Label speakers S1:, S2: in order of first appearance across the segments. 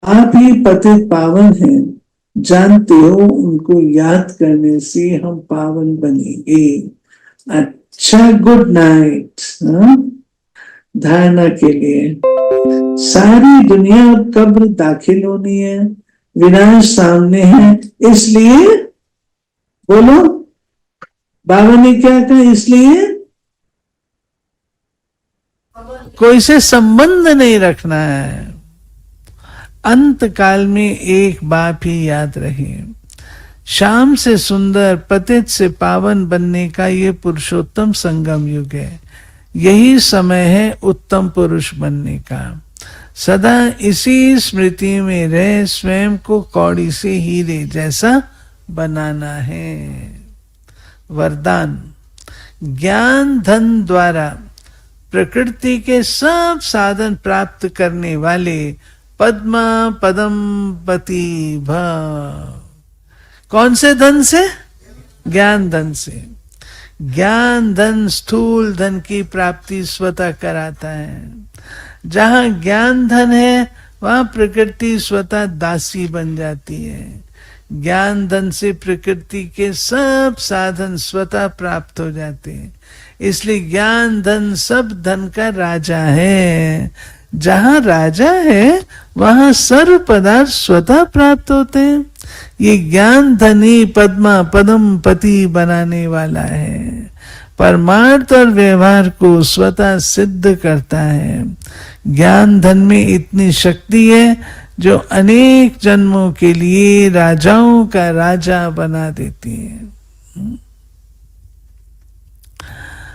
S1: आप ही पतित पावन हैं, जानते हो उनको याद करने से हम पावन बनेंगे। अच्छा, गुड नाइट। धारणा के लिए सारी दुनिया अब कब्र दाखिल होनी है, विनाश सामने है, इसलिए बोलो बाबा ने क्या कहा, इसलिए कोई से संबंध नहीं रखना है। अंत काल में एक बात ही याद रहे, शाम से सुंदर पतित से पावन बनने का ये पुरुषोत्तम संगम युग है। यही समय है उत्तम पुरुष बनने का। सदा इसी स्मृति में रह स्वयं को कौड़ी से हीरे जैसा बनाना है। वरदान, ज्ञान धन द्वारा प्रकृति के सब साधन प्राप्त करने वाले पद्मा पदम पति भव। कौन से धन से? ज्ञान धन से। ज्ञान धन स्थूल धन की प्राप्ति स्वतः कराता है। जहां ज्ञान धन है वहां प्रकृति स्वतः दासी बन जाती है। ज्ञान धन से प्रकृति के सब साधन स्वतः प्राप्त हो जाते हैं। इसलिए ज्ञान धन सब धन का राजा है। जहां राजा है वहां सर्व पदार्थ स्वतः प्राप्त होते हैं। ये ज्ञान धनी पद्मा पदम पति बनाने वाला है। परमार्थ और व्यवहार को स्वतः सिद्ध करता है। ज्ञान धन में इतनी शक्ति है जो अनेक जन्मों के लिए राजाओं का राजा बना देती है।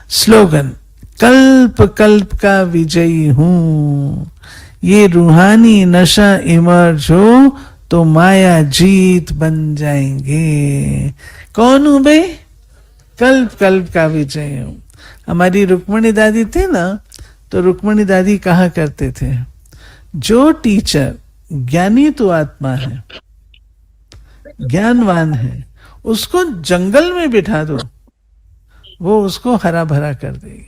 S1: स्लोगन, कल्प कल्प का विजयी हूं। ये रूहानी नशा इमर्ज हो तो माया जीत बन जाएंगे। कौन हूं भाई? कल्प कल्प का विजय हूं। हमारी रुक्मणी दादी थी ना, तो रुक्मणी दादी कहा करते थे, जो टीचर ज्ञानी तो आत्मा है, ज्ञानवान है, उसको जंगल में बिठा दो, वो उसको हरा भरा कर देगी।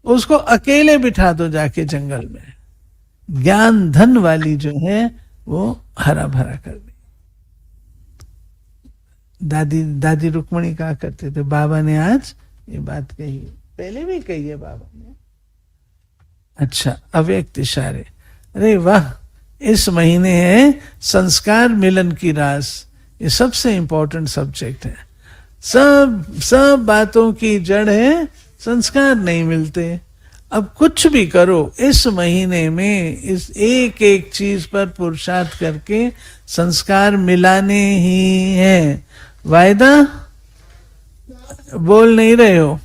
S1: उसको अकेले बिठा दो जाके जंगल में, ज्ञान धन वाली जो है वो हरा भरा कर देगी। दादी रुक्मणी कहा करते थे, बाबा ने आज ये बात कही, पहले भी कही है बाबा ने। अच्छा, अव्यक्त इशारे। अरे वाह, इस महीने है संस्कार मिलन की रास। ये सबसे इंपॉर्टेंट सब्जेक्ट है। सब बातों की जड़ है संस्कार नहीं मिलते। अब कुछ भी करो इस महीने में, इस एक एक चीज पर पुरुषार्थ करके संस्कार मिलाने ही है। वायदा? बोल नहीं रहे हो?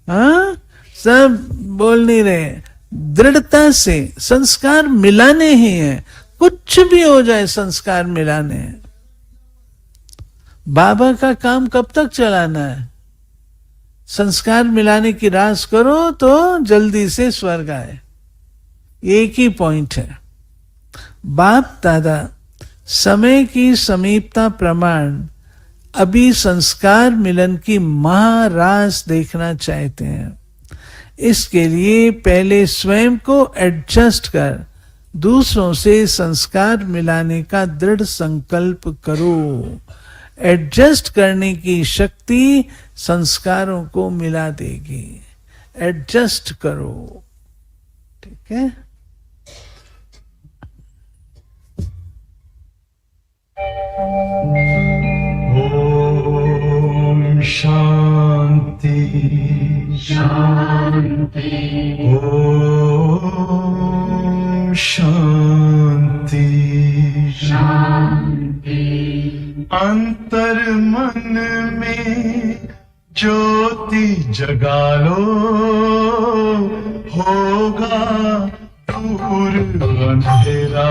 S1: हाँ, सब बोल नहीं रहे। दृढ़ता से संस्कार मिलाने ही है। कुछ भी हो जाए संस्कार मिलाने हैं। बाबा का काम कब तक चलाना है? संस्कार मिलाने की रास करो तो जल्दी से स्वर्ग आए। एक ही पॉइंट है। बाप दादा समय की समीपता प्रमाण अभी संस्कार मिलन की महारास देखना चाहते हैं। इसके लिए पहले स्वयं को एडजस्ट कर दूसरों से संस्कार मिलाने का दृढ़ संकल्प करो। एडजस्ट करने की शक्ति संस्कारों को मिला देगी। एडजस्ट करो, ठीक है?
S2: ओम शांति शांति। ओम शांति शांति। अंतर मन में ज्योति जगा लो, होगा दूर अंधेरा।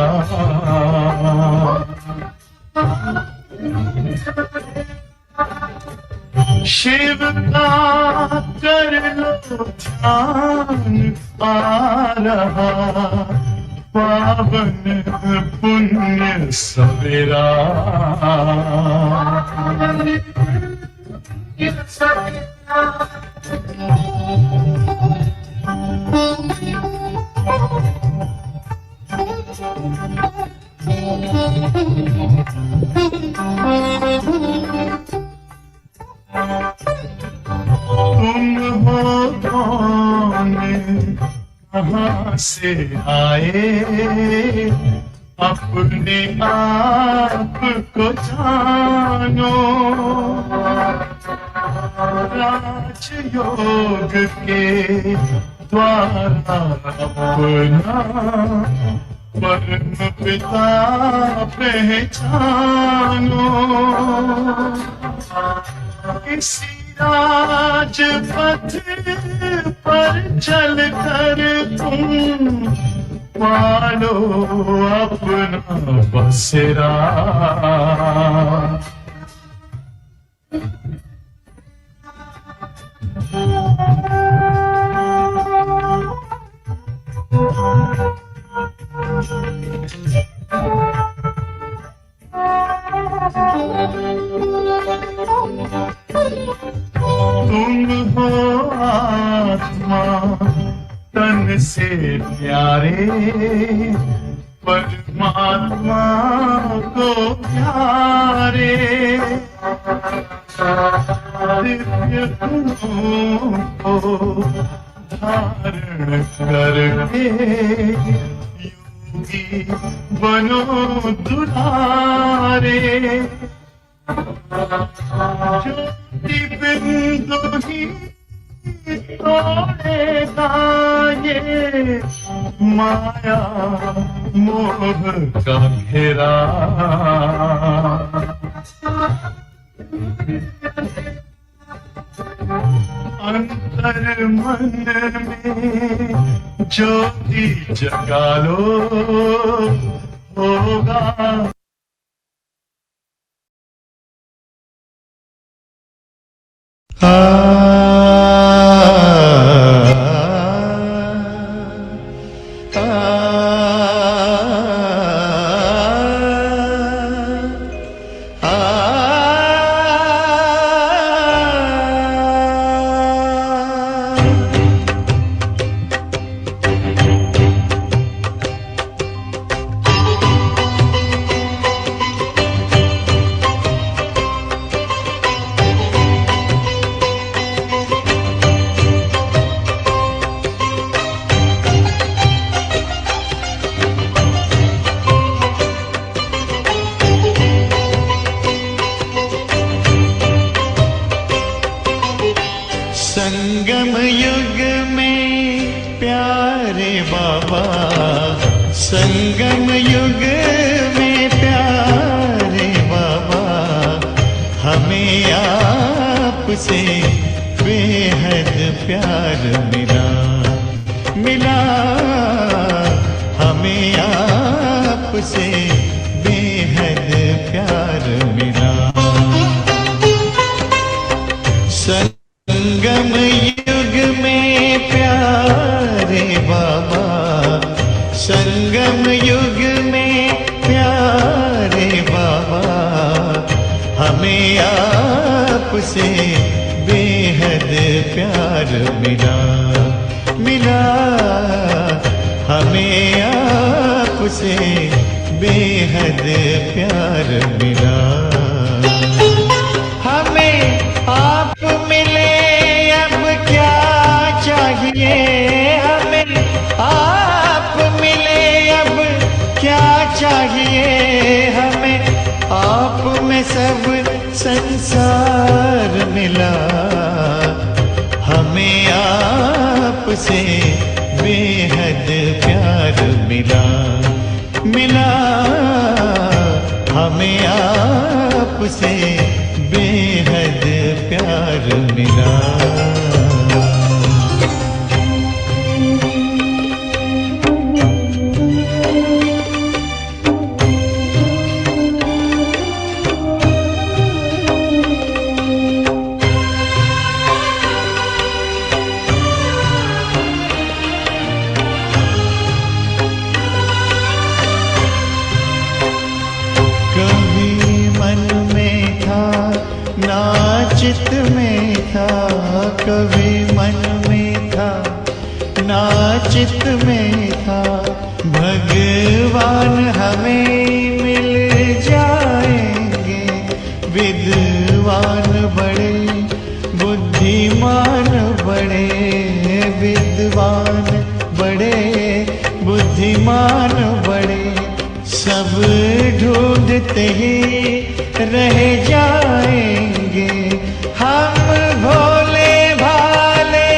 S2: शिव का कर लो ध्यान, आ रहा पावन पुण्य सवेरा। तुम हो कौन, कहाँ से आए, अपने आप को जानो। राजयोग के द्वारा अपना परम पिता पहचानो। इसी राजपथ पर चल कर तुम पालो अपना बसेरा। तुम हो आत्मा तन से प्यारे, परमात्मा को प्यारे। दिव्य गुणों को धारण करके योगी बनो दुलारे। ज्योति बिंदु ही तोड़ेगा ये माया मोह का घेरा। अंतर मन में ज्योति जगा लो, होगा संगम युग में प्यारे बाबा, संगम युग में प्यारे बाबा, हमें आपसे बेहद प्यार मिला, मिला हमें आपसे बेहद प्यार मिला। संगम युग में प्यारे बाबा, संगम युग में प्यारे बाबा, हमें आपसे बेहद प्यार मिला, मिला हमें आपसे बेहद प्यार मिला। हमें आप मिले अब क्या चाहिए, हमें आप मिले अब क्या चाहिए, हमें आप में सब संसार मिला, हमें आपसे बेहद प्यार मिला, मिला हमें आपसे बेहद प्यार मिला। चित में था कभी मन में था, नाचित में था भगवान हमें मिल बड़े बुद्धिमान बड़े विद्वान बड़े बुद्धिमान बड़े सब ढूंढते ही रह जाएंगे हम भोले भाले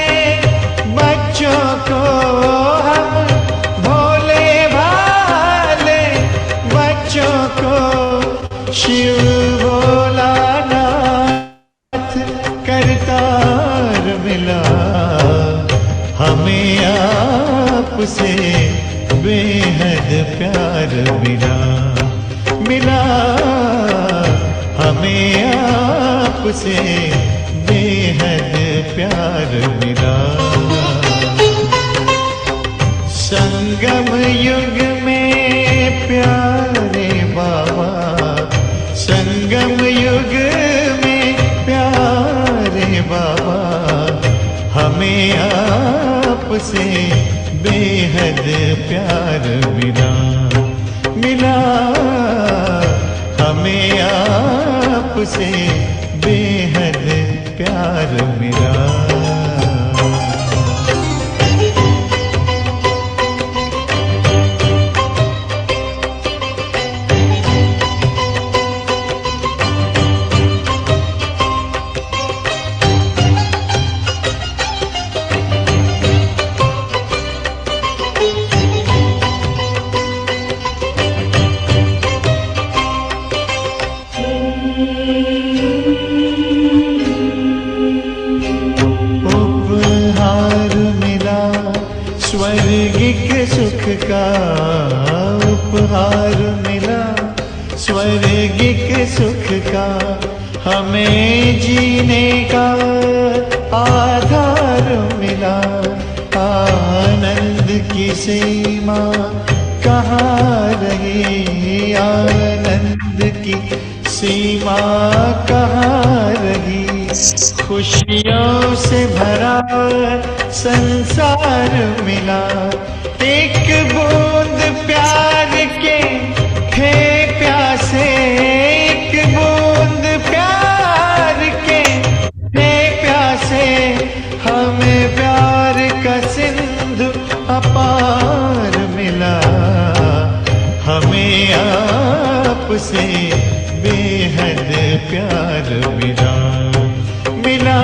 S2: बच्चों को हम भोले भाले बच्चों को शिव भोलानाथ करतार मिला हमें आपसे बेहद प्यार मिला मिला हमें आपसे बेहद प्यार मिला संगम युग में प्यारे बाबा संगम युग में प्यारे बाबा हमें आपसे बेहद प्यार मिला मिला हमें आपसे बेहद प्यार मिला उपहार मिला स्वर्गिक सुख का उपहार मिला स्वर्गिक सुख का हमें जीने का आधार मिला आनंद की सीमा कहाँ रही आनंद की सीमा कहाँ रही खुशियों से भरा संसार मिला एक बूंद प्यार के थे प्यासे एक बूंद प्यार के थे प्यासे हमें प्यार का सिंधु अपार मिला हमें आपसे बेहद प्यार मिला मिला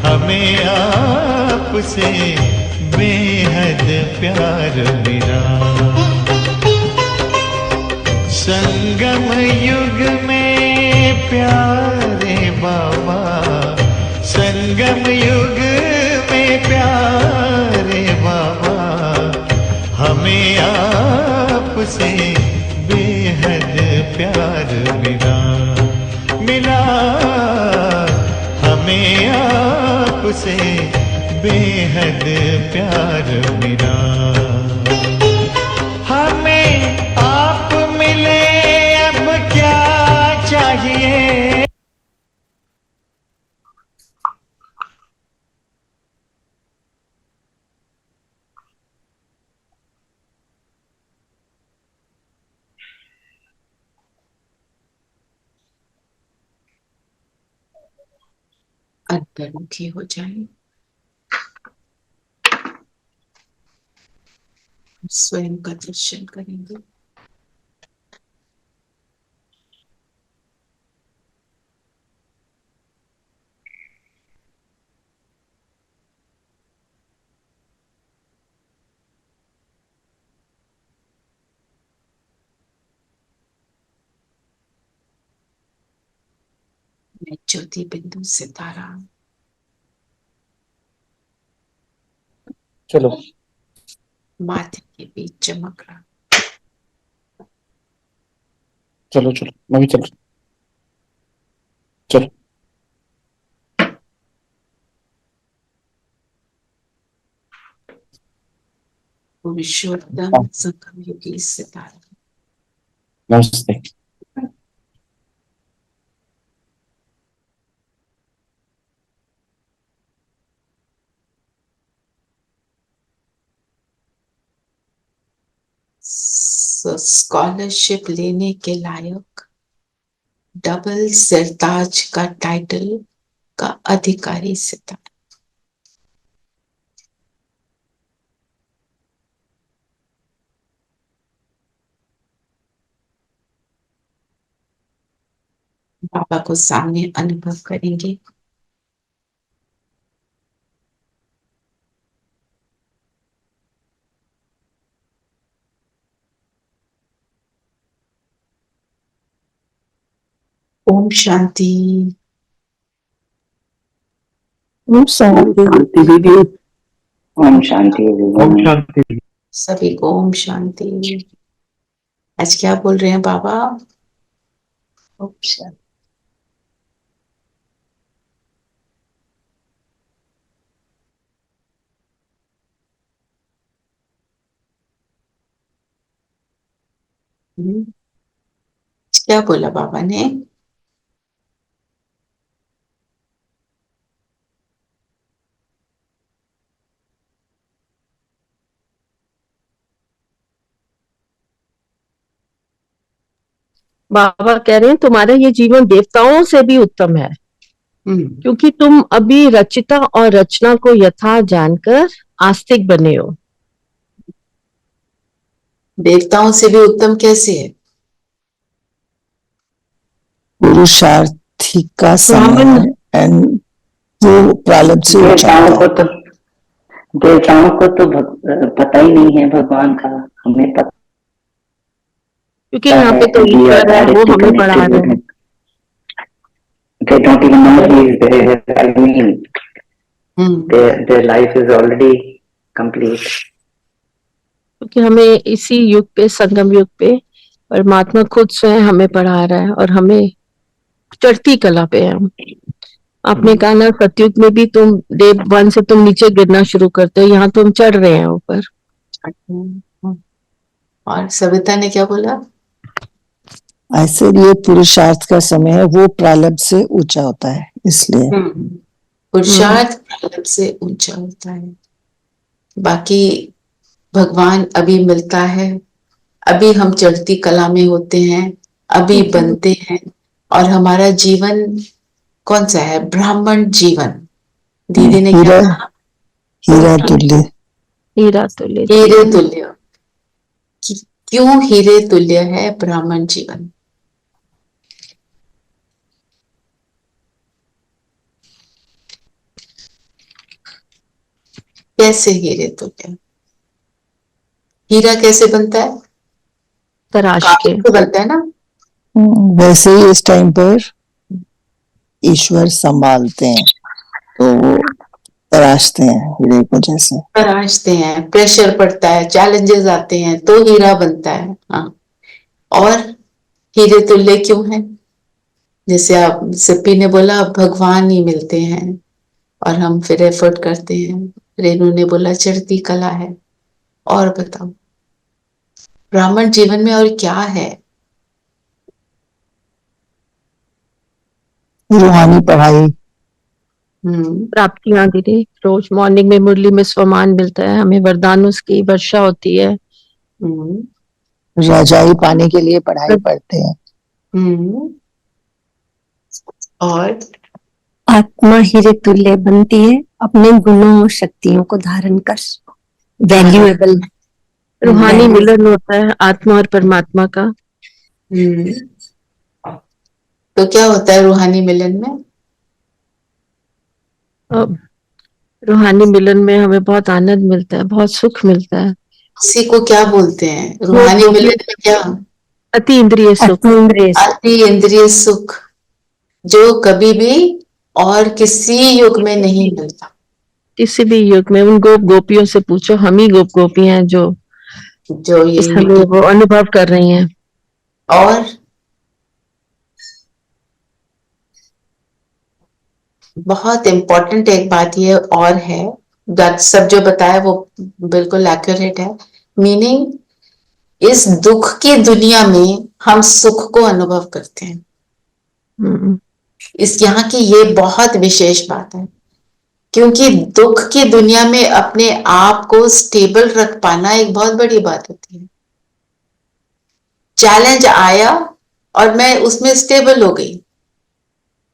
S2: हमें आपसे बेहद प्यार मिला संगम युग में प्यारे बाबा संगम युग में प्यारे बाबा हमें आपसे बेहद प्यार मिला मिला हमें आपसे बेहद प्यार मिला हमें आप मिले अब क्या चाहिए
S3: अंतर्मुखी हो जाए स्वयं का दर्शन करेंगे मैं ज्योति बिंदु सितारा
S4: चलो
S3: माथे के बीच चमक रहा
S4: चलो चलो मैं भी चल रहा हूँ। चलो
S3: पुरुषोत्तम संगम योगी सितारा
S4: नमस्ते
S3: स्कॉलरशिप लेने के लायक डबल सिरताज का टाइटल का अधिकारी सितारा। बाबा को सामने अनुभव करेंगे। ओम शांति।
S5: ओम शांति दीदी।
S4: ओम शांति।
S2: ओम शांति।
S3: सभी को ओम शांति। आज क्या बोल रहे हैं बाबा? ओम शांति। क्या बोला बाबा ने?
S5: बाबा कह रहे हैं तुम्हारा ये जीवन देवताओं से भी उत्तम है, क्योंकि तुम अभी रचिता और रचना को यथा जानकर आस्तिक बने हो।
S3: देवताओं से भी उत्तम कैसे है?
S6: पुरुषार्थी का समय है एंड वो प्रारब्ध से ऊंचा होता है।
S4: देवताओं को तो पता ही नहीं है भगवान का, हमें पता,
S5: क्योंकि यहाँ पे तो ईश्वर है, वो हमें पढ़ा रहे हैं।
S4: They don't even know he is there. I mean, their life is already complete.
S5: क्योंकि हमें इसी युग पे, संगम युग पे परमात्मा खुद स्वयं हमें पढ़ा रहा है और हमें चढ़ती कला पे है। आपने कहा ना सतयुग में भी तुम डे 1 से तुम नीचे गिरना शुरू करते हो, यहाँ तुम चढ़ रहे हैं ऊपर।
S3: और सविता ने क्या बोला?
S6: ऐसे ये पुरुषार्थ का समय है, वो प्रारब्ध से ऊंचा होता है, इसलिए
S3: पुरुषार्थ प्रारब्ध से ऊंचा होता है। बाकी भगवान अभी मिलता है, अभी हम चढ़ती कला में होते हैं, अभी बनते हैं। और हमारा जीवन कौन सा है? ब्राह्मण जीवन। दीदी ने क्या कहा?
S6: हीरा तुल्य।
S5: हीरा तुल्य।
S3: हीरे तुल्य। क्यों हीरे तुल्य है ब्राह्मण जीवन? कैसे हीरे तुल्य? हीरा कैसे बनता है?
S5: तराश के
S3: बनता है ना।
S6: वैसे ही इस टाइम पर ईश्वर संभालते हैं, तो वो तराशते हैं हीरे को, जैसे
S3: तराशते हैं, प्रेशर पड़ता है, चैलेंजेस आते हैं तो हीरा बनता है। हाँ, और हीरे तुल्य क्यों है? जैसे आप सिप्पी ने बोला भगवान ही मिलते हैं और हम फिर एफर्ट करते हैं। रेनू ने बोला चढ़ती कला है। और बताओ ब्राह्मण जीवन में और क्या है?
S6: रूहानी पढ़ाई,
S5: प्राप्तियां दीदी। रोज मॉर्निंग में मुरली में स्वमान मिलता है, हमें वरदानों की वर्षा होती है।
S6: राजाई पाने के लिए पढ़ाई पढ़ते हैं।
S3: और
S7: आत्मा हीरे तुल्य बनती है अपने गुणों और शक्तियों को धारण कर। वैल्यूएबल
S5: रूहानी मिलन होता है आत्मा और परमात्मा का।
S3: तो क्या होता है रूहानी मिलन में?
S5: रूहानी मिलन में हमें बहुत आनंद मिलता है, बहुत सुख मिलता है।
S3: इसी को क्या बोलते हैं? रूहानी मिलन में क्या?
S5: अति इंद्रिय सुख।
S3: अति इंद्रिय सुख, जो कभी भी और किसी युग में नहीं मिलता।
S5: किसी भी युग में। उन गोपियों से पूछो, हम ही गोपी हैं जो ये वो अनुभव कर रही हैं।
S3: और बहुत इंपॉर्टेंट एक बात ये और है, सब जो बताया वो बिल्कुल एक्यूरेट है। मीनिंग इस दुख की दुनिया में हम सुख को अनुभव करते हैं। इस यहाँ की ये बहुत विशेष बात है, क्योंकि दुख की दुनिया में अपने आप को स्टेबल रख पाना एक बहुत बड़ी बात होती है। चैलेंज आया और मैं उसमें स्टेबल हो गई,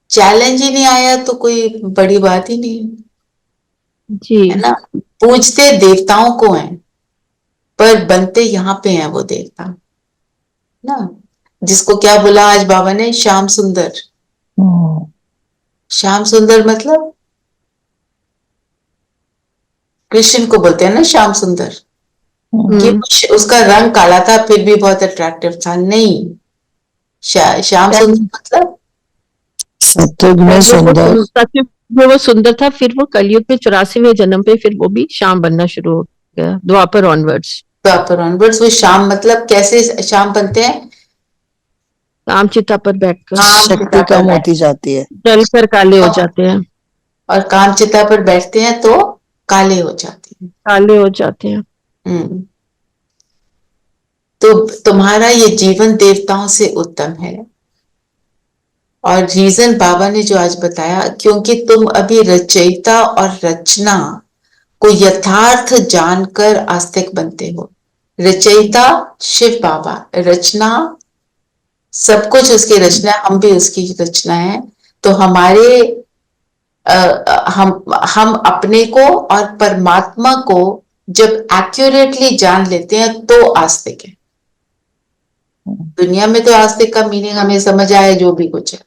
S3: चैलेंज ही नहीं आया तो कोई बड़ी बात ही नहीं है,
S5: जी।
S3: है ना। पूजते देवताओं को हैं, पर बनते यहाँ पे हैं वो देवता ना। जिसको क्या बोला आज बाबा ने, श्याम सुंदर। श्याम सुंदर मतलब कृष्ण को बोलते हैं ना श्याम सुंदर, कि उसका रंग काला था फिर भी बहुत अट्रैक्टिव था, नहीं। श्याम सुंदर मतलब
S6: सत्युग में सुंदर।
S5: सत्युग में वो सुंदर था, फिर वो कलयुग में 84वें जन्म पे फिर वो भी श्याम बनना शुरू हो गया, द्वापर ऑनवर्ड्स।
S3: द्वापर ऑनवर्ड्स वो श्याम मतलब कैसे श्याम बनते हैं?
S5: काम चिता पर बैठकर
S6: शक्ति कम होती जाती है,
S5: जल कर काले हो जाते हैं,
S3: और काम चिता पर बैठते हैं तो काले हो जाते हैं,
S5: काले हो जाते हैं।
S3: तो तुम्हारा ये जीवन देवताओं से उत्तम है। और रीजन बाबा ने जो आज बताया, क्योंकि तुम अभी रचयिता और रचना को यथार्थ जानकर आस्तिक बनते हो। रचयिता शिव बाबा, रचना सब कुछ उसकी रचना, हम भी उसकी रचना है। तो हमारे हम अपने को और परमात्मा को जब एक्यूरेटली जान लेते हैं तो आस्तिक है। दुनिया में तो आस्तिक का मीनिंग हमें समझ आया जो भी कुछ है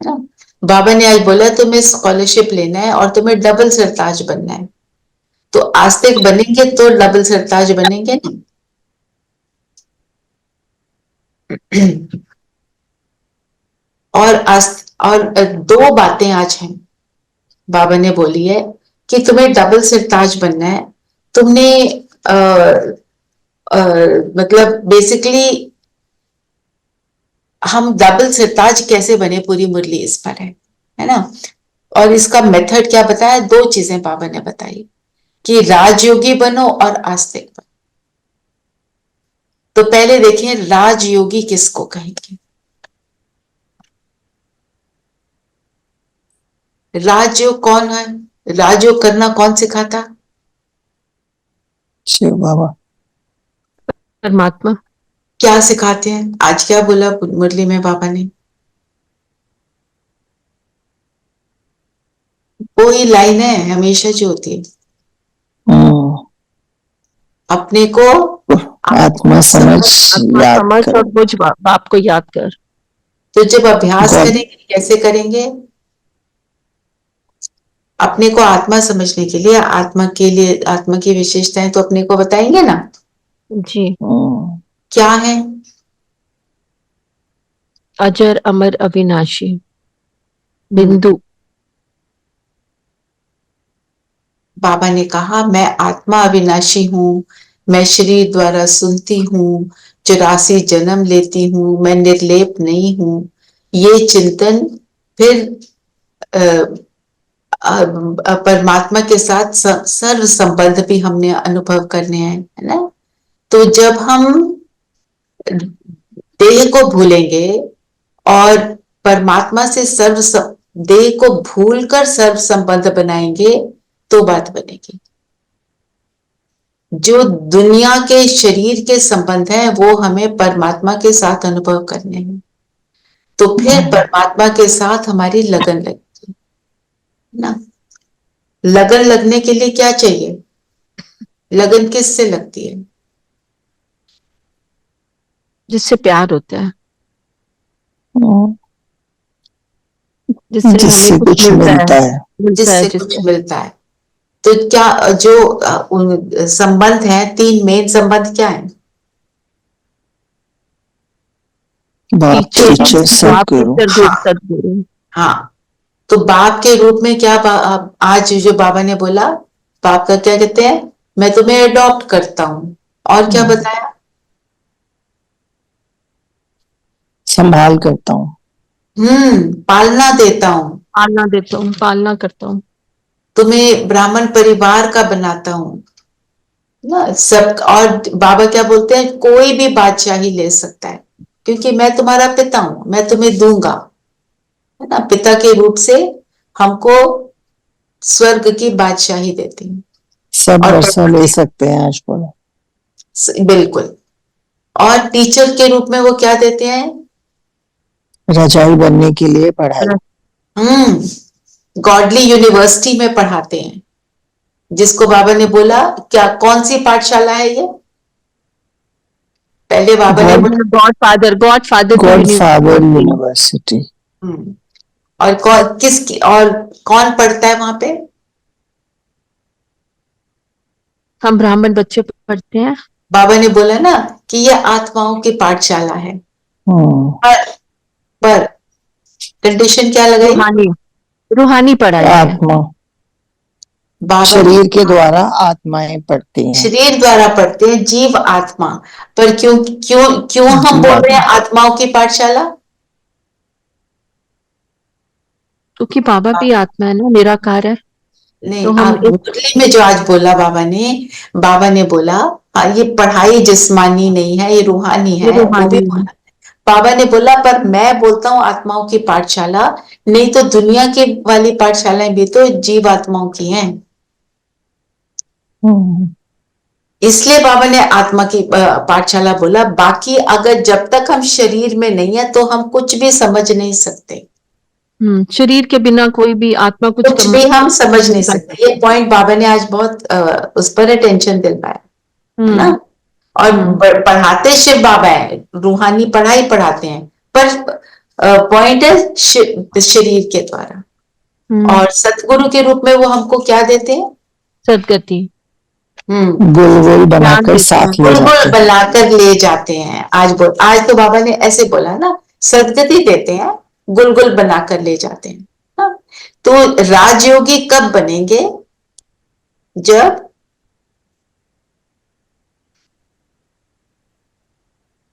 S3: ना। बाबा ने आज बोला तुम्हें स्कॉलरशिप लेना है और तुम्हें डबल सरताज बनना है, तो आस्तिक बनेंगे तो डबल सरताज बनेंगे ना। और दो बातें आज हैं बाबा ने बोली है कि तुम्हें डबल सरताज बनना है। तुमने मतलब बेसिकली हम डबल सरताज कैसे बने, पूरी मुरली इस पर है ना। और इसका मेथड क्या बताया, दो चीजें बाबा ने बताई कि राजयोगी बनो और आस्तिक बनो। तो पहले देखें राजयोगी किसको कहेंगे। राजयोग कौन है, राजयोग करना कौन सिखाता?
S6: शिव बाबा।
S5: परमात्मा।
S3: क्या सिखाते हैं? आज क्या बोला मुरली में बाबा ने? वो ही लाइन है हमेशा जो होती है, अपने को
S6: आत्मा समझ याद
S5: समझ
S6: कर।
S5: और बुझ बाप को याद कर।
S3: तो जब अभ्यास करेंगे, कैसे करेंगे? अपने को आत्मा समझने के लिए, आत्मा की विशेषताएं तो अपने को बताएंगे ना
S5: जी।
S3: क्या है?
S5: अजर अमर अविनाशी, बिंदु।
S3: बाबा ने कहा मैं आत्मा अविनाशी हूं, मैं शरीर द्वारा सुनती हूं, 84 जन्म लेती हूं, मैं निर्लेप नहीं हूं। ये चिंतन फिर परमात्मा के साथ सर्व संबंध भी हमने अनुभव करने हैं, है ना। तो जब हम देह को भूलेंगे और परमात्मा से देह को भूलकर सर्व संबंध बनाएंगे तो बात बनेगी। जो दुनिया के शरीर के संबंध है वो हमें परमात्मा के साथ अनुभव करने हैं, तो फिर परमात्मा के साथ हमारी लगन लगती ना। लगन लगने के लिए क्या चाहिए? लगन किससे लगती है?
S5: जिससे प्यार होता है,
S6: जिससे
S5: हमें
S6: कुछ मिलता है,
S3: जिससे कुछ मिलता है। तो क्या जो संबंध है, 3 मेन संबंध क्या है?
S6: बाप टीचर सदगुरु।
S5: सदगुरु।
S3: हाँ, तो बाप के रूप में क्या आज जो बाबा ने बोला, बाप का क्या कहते हैं? मैं तुम्हें अडॉप्ट करता हूं। और क्या बताया?
S6: संभाल करता हूँ,
S3: पालना देता हूं,
S5: पालना देता हूँ, पालना करता हूँ,
S3: तुम्हें ब्राह्मण परिवार का बनाता हूं ना सब। और बाबा क्या बोलते हैं? कोई भी बादशाही ले सकता है, क्योंकि मैं तुम्हारा पिता हूं, मैं तुम्हें दूंगा, है ना। पिता के रूप से हमको स्वर्ग की बादशाही देती हूँ।
S6: सब
S3: और
S6: वर्षा ले सकते हैं आज बोला।
S3: बिल्कुल। और टीचर के रूप में वो क्या देते हैं?
S6: रजाई बनने के लिए पढ़ाई।
S3: गॉडली यूनिवर्सिटी में पढ़ाते हैं, जिसको बाबा ने बोला, क्या कौन सी पाठशाला है ये? पहले बाबा ने बोला
S5: गॉड फादर
S6: यूनिवर्सिटी।
S3: और कौन पढ़ता है वहां पे?
S5: हम ब्राह्मण बच्चे पढ़ते हैं।
S3: बाबा ने बोला ना कि ये आत्माओं की पाठशाला है, पर कंडीशन क्या लगाई?
S5: रूहानी पढ़ाई है।
S6: आत्मा शरीर के द्वारा आत्माएं पढ़ती हैं।
S3: शरीर द्वारा पढ़ते हैं, जीव आत्मा। पर क्यों क्यों क्यों हम बोल रहे हैं आत्माओं की पाठशाला?
S5: क्योंकि बाबा भी आत्मा है ना, निराकार है।
S3: नहीं,
S5: तो
S3: आप मुरली में जो आज बोला बाबा ने बोला, हाँ, ये पढ़ाई जिस्मानी नहीं है, ये रूहानी है, वो भी बोला। बाबा ने बोला, पर मैं बोलता हूँ आत्माओं की पाठशाला, नहीं तो दुनिया की वाली पाठशालाएं भी तो जीव आत्माओं की हैं। इसलिए बाबा ने आत्मा की पाठशाला बोला। बाकी अगर जब तक हम शरीर में नहीं है तो हम कुछ भी समझ नहीं सकते।
S5: शरीर के बिना कोई भी आत्मा
S3: कुछ भी हम समझ नहीं सकते। ये पॉइंट बाबा ने आज बहुत उस पर अटेंशन दिलवाया, है ना। और पढ़ाते शिव बाबा है, रूहानी पढ़ाई पढ़ाते हैं, पर पॉइंट है शरीर के द्वारा। और सतगुरु के रूप में वो हमको क्या देते हैं?
S5: सदगति।
S6: बुलबुल बनाकर
S3: ले जाते हैं। आज तो बाबा ने ऐसे बोला ना, सदगति देते हैं, गुलगुल बनाकर ले जाते हैं ना? तो राजयोगी कब बनेंगे? जब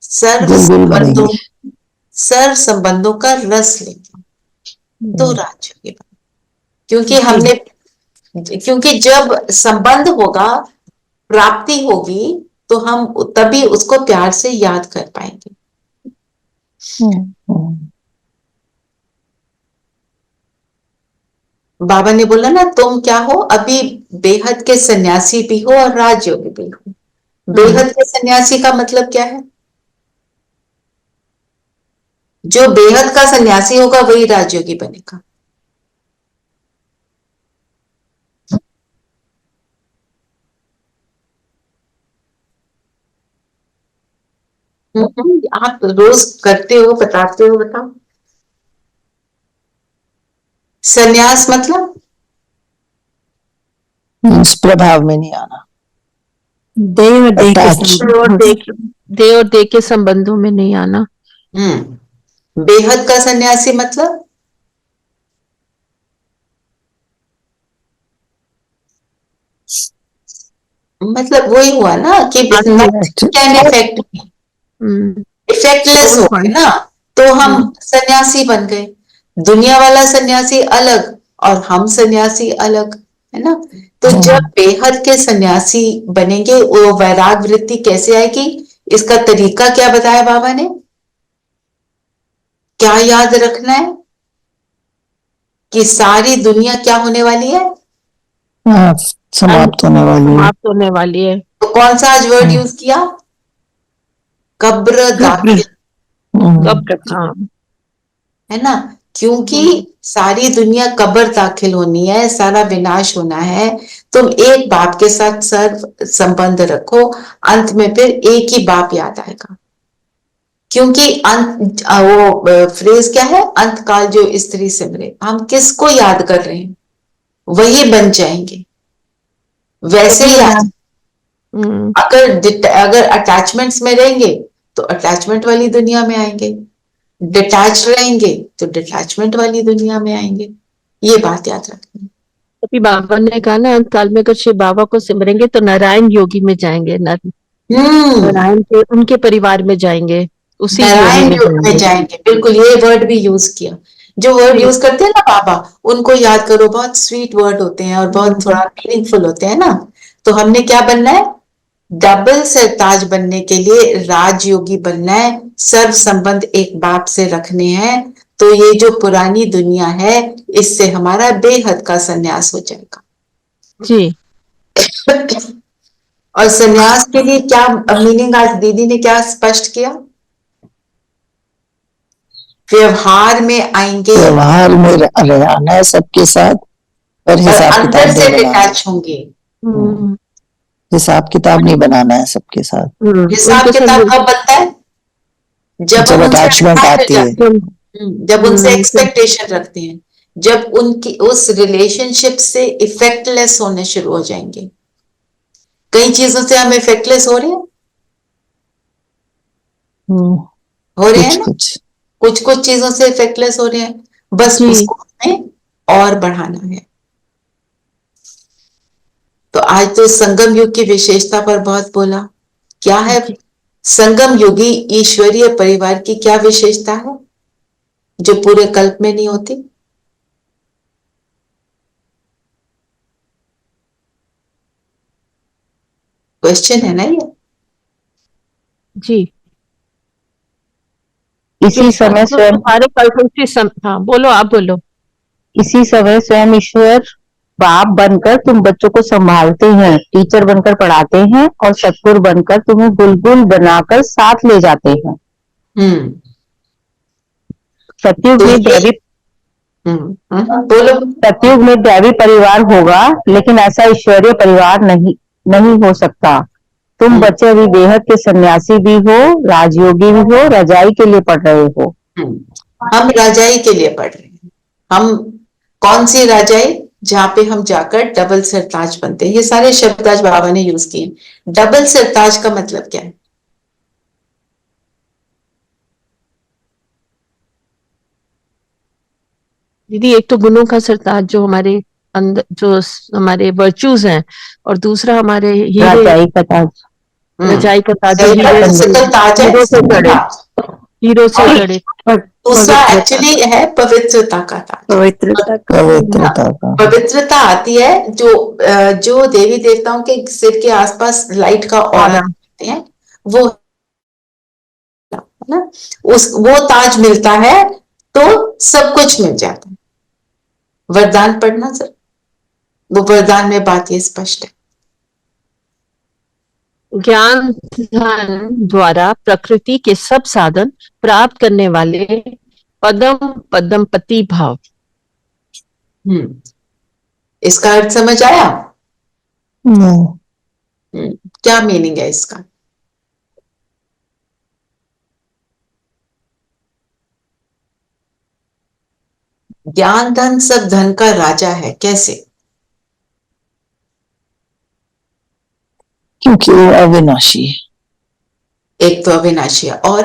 S3: सर्व संबंधों का रस लेंगे तो राजयोगी बनेंगे। क्योंकि जब संबंध होगा, प्राप्ति होगी, तो हम तभी उसको प्यार से याद कर पाएंगे। बाबा ने बोला ना, तुम क्या हो? अभी बेहद के सन्यासी भी हो और राजयोगी भी हो। बेहद के सन्यासी का मतलब क्या है? जो बेहद का सन्यासी होगा वही राजयोगी बनेगा। आप रोज करते हो, बताते हो, बताओ। सन्यास मतलब
S6: प्रभाव में नहीं आना,
S5: देह और देह के संबंधों में नहीं आना।
S3: बेहद का सन्यासी मतलब वही हुआ ना कि इफेक्टलेस हो गए ना, तो हम सन्यासी बन गए। दुनिया वाला सन्यासी अलग और हम सन्यासी अलग, है ना। तो जब बेहद के सन्यासी बनेंगे, वो वैराग वृत्ति कैसे आएगी? इसका तरीका क्या बताया बाबा ने? क्या याद रखना है कि सारी दुनिया क्या होने वाली है?
S6: समाप्त
S5: होने वाली है।
S3: तो कौन सा आज वर्ड यूज किया? कब्र दाखिल। है ना, क्योंकि सारी दुनिया कब्र दाखिल होनी है, सारा विनाश होना है। तुम एक बाप के साथ सर्व संबंध रखो, अंत में फिर एक ही बाप याद आएगा। क्योंकि वो फ्रेज क्या है? अंत काल जो स्त्री सिमरे। हम किसको याद कर रहे हैं वही बन जाएंगे। वैसे ही अगर अटैचमेंट्स में रहेंगे तो अटैचमेंट वाली दुनिया में आएंगे, डिटैच रहेंगे तो डिटैचमेंट वाली दुनिया में आएंगे। ये बात याद रखनी।
S5: अभी बाबा ने कहा ना, अंत काल में अगर शिव बाबा को सिमरेंगे तो नारायण योगी में जाएंगे, नारायण के उनके परिवार में जाएंगे, उसी
S3: नारायण योग में जाएंगे। बिल्कुल, ये वर्ड भी यूज किया। जो वर्ड यूज करते हैं ना बाबा, उनको याद करो। बहुत स्वीट वर्ड होते हैं और बहुत थोड़ा मीनिंगफुल होते हैं ना। तो हमने क्या बनना है? डबल सरताज बनने के लिए राजयोगी बनना है। सर्व संबंध एक बाप से रखने हैं। तो ये जो पुरानी दुनिया है, इससे हमारा बेहद का संन्यास हो जाएगा।
S5: जी।
S3: और संन्यास के लिए क्या मीनिंग आज दीदी ने क्या स्पष्ट किया? व्यवहार में आएंगे
S6: व्यवहार में रहना है सबके साथ, पर
S3: और
S6: हिसाब
S3: अंदर
S6: किताब
S3: से
S6: नहीं बनाना,
S3: डिटैच होंगे।
S6: हिसाब किताब नहीं बनाना है सबके साथ।
S3: हिसाब किताब कब बनता है? जब
S6: जब
S3: हम उनसे
S6: अटैचमेंट
S3: attach हो
S6: आती है,
S3: जाते हैं, जब उनसे एक्सपेक्टेशन रखते हैं, जब उनकी उस रिलेशनशिप से इफेक्टलेस होने शुरू हो जाएंगे। कई चीजों से हम इफेक्टलेस हो रहे हैं, हो रहे हैं
S6: कुछ
S3: ना?
S6: कुछ
S3: कुछ चीजों से इफेक्टलेस हो रहे हैं, बस
S5: जी।
S3: उसको हमें और बढ़ाना है। तो आज तो संगम युग की विशेषता पर बहुत बोला। क्या है संगम युगी ईश्वरीय परिवार की क्या विशेषता है जो पूरे कल्प में नहीं होती? क्वेश्चन है ना ये?
S5: जी।
S8: इसी समय स्वयं,
S5: सारे कल्पना हाँ बोलो, आप बोलो।
S8: इसी समय स्वयं ईश्वर बाप बनकर तुम बच्चों को संभालते हैं, टीचर बनकर पढ़ाते हैं और सतगुरु बनकर तुम्हें बुलबुल बनाकर साथ ले जाते हैं। सतयुग
S3: तो
S8: में दैवी
S3: बोलो।
S8: सतयुग में दैवी परिवार होगा, लेकिन ऐसा ईश्वरीय परिवार नहीं हो सकता। तुम बच्चे अभी बेहद के सन्यासी भी हो, राजयोगी भी हो, रजाई के लिए पढ़ रहे हो।
S3: हम राजाई के लिए पढ़ रहे हैं। हम कौन सी राजाई? जहां पे हम जाकर डबल सरताज बनते हैं। ये सारे शब्द आज बाबा ने यूज किए। डबल सरताज का मतलब क्या है?
S5: दीदी एक तो गुणों का सरताज जो हमारे अंदर, जो हमारे वर्चूज हैं, और दूसरा हमारे हीरे,
S8: रजाई का ताज,
S5: रजाई का ताज जो हीरे
S3: ताज है,
S5: हीरो से चढ़े, हीरो से चढ़े।
S3: दूसरा एक्चुअली है पवित्रता का ताज।
S7: पवित्रता का
S6: पवित्रता का।
S3: पवित्रता आती है जो देवी देवताओं के सिर के आसपास लाइट का ऑरा होते हैं, वो है ना, वो ताज मिलता है तो सब कुछ मिल जाता है। वरदान पढ़ना सर, वो वरदान में बात ये स्पष्ट है।
S5: ज्ञान ध्यान द्वारा प्रकृति के सब साधन प्राप्त करने वाले पदम पदम पति भाव।
S3: इसका अर्थ समझ आया?
S6: नहीं।
S3: क्या मीनिंग है इसका? ज्ञान धन सब धन का राजा है। कैसे?
S6: क्योंकि वो अविनाशी है।
S3: एक तो अविनाशी है, और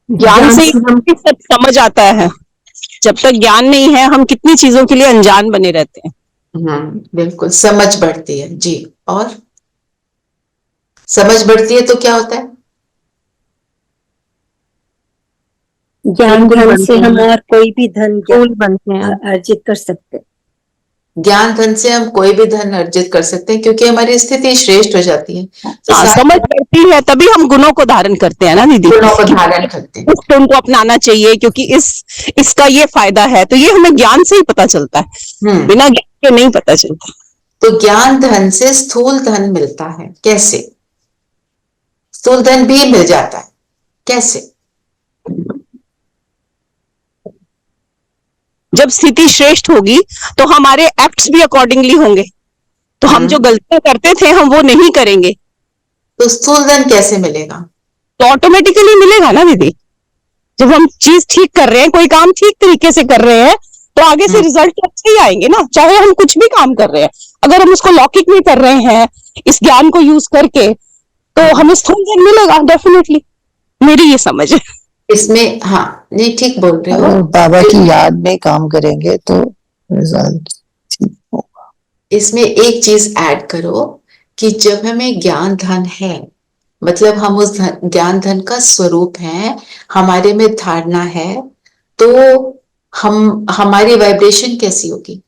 S9: ज्ञान से ही सब समझ आता है। जब तक ज्ञान नहीं है हम कितनी चीजों के लिए अनजान बने रहते हैं।
S3: बिल्कुल समझ बढ़ती है जी। और समझ बढ़ती है तो क्या होता है?
S7: ज्ञान धन से हम और कोई भी धन
S5: बनते हैं,
S7: अर्जित कर सकते हैं।
S3: ज्ञान धन से हम कोई भी धन अर्जित कर सकते हैं क्योंकि हमारी स्थिति श्रेष्ठ हो जाती है। तो
S9: समझ बढ़ती है तभी हम गुणों को धारण करते हैं ना दीदी।
S3: गुणों को धारण करते हैं,
S9: इस गुण को अपनाना चाहिए क्योंकि इसका ये फायदा है, तो ये हमें ज्ञान से ही पता चलता है, बिना ज्ञान के नहीं पता चलता।
S3: तो ज्ञान धन से स्थूल धन मिलता है। कैसे? स्थूल धन भी मिल जाता है। कैसे?
S9: जब स्थिति श्रेष्ठ होगी तो हमारे एक्ट्स भी अकॉर्डिंगली होंगे, तो हम जो गलतियां करते थे हम वो नहीं करेंगे।
S3: तो स्थूल धन कैसे मिलेगा?
S9: तो ऑटोमेटिकली मिलेगा ना दीदी। जब हम चीज ठीक कर रहे हैं, कोई काम ठीक तरीके से कर रहे हैं, तो आगे से रिजल्ट अच्छे ही आएंगे ना। चाहे हम कुछ भी काम कर रहे हैं, अगर हम उसको लौकिक में कर रहे हैं इस ज्ञान को यूज करके, तो हमें स्थूल धन मिलेगा डेफिनेटली। मेरी ये समझ है
S3: इसमें। हाँ नहीं, ठीक बोल रहे हो।
S6: बाबा की याद में काम करेंगे तो रिजल्ट ठीक होगा।
S3: इसमें एक चीज ऐड करो कि जब हमें ज्ञान धन है, मतलब हम उस ज्ञान धन का स्वरूप है, हमारे में धारणा है, तो हमारी वाइब्रेशन कैसी होगी?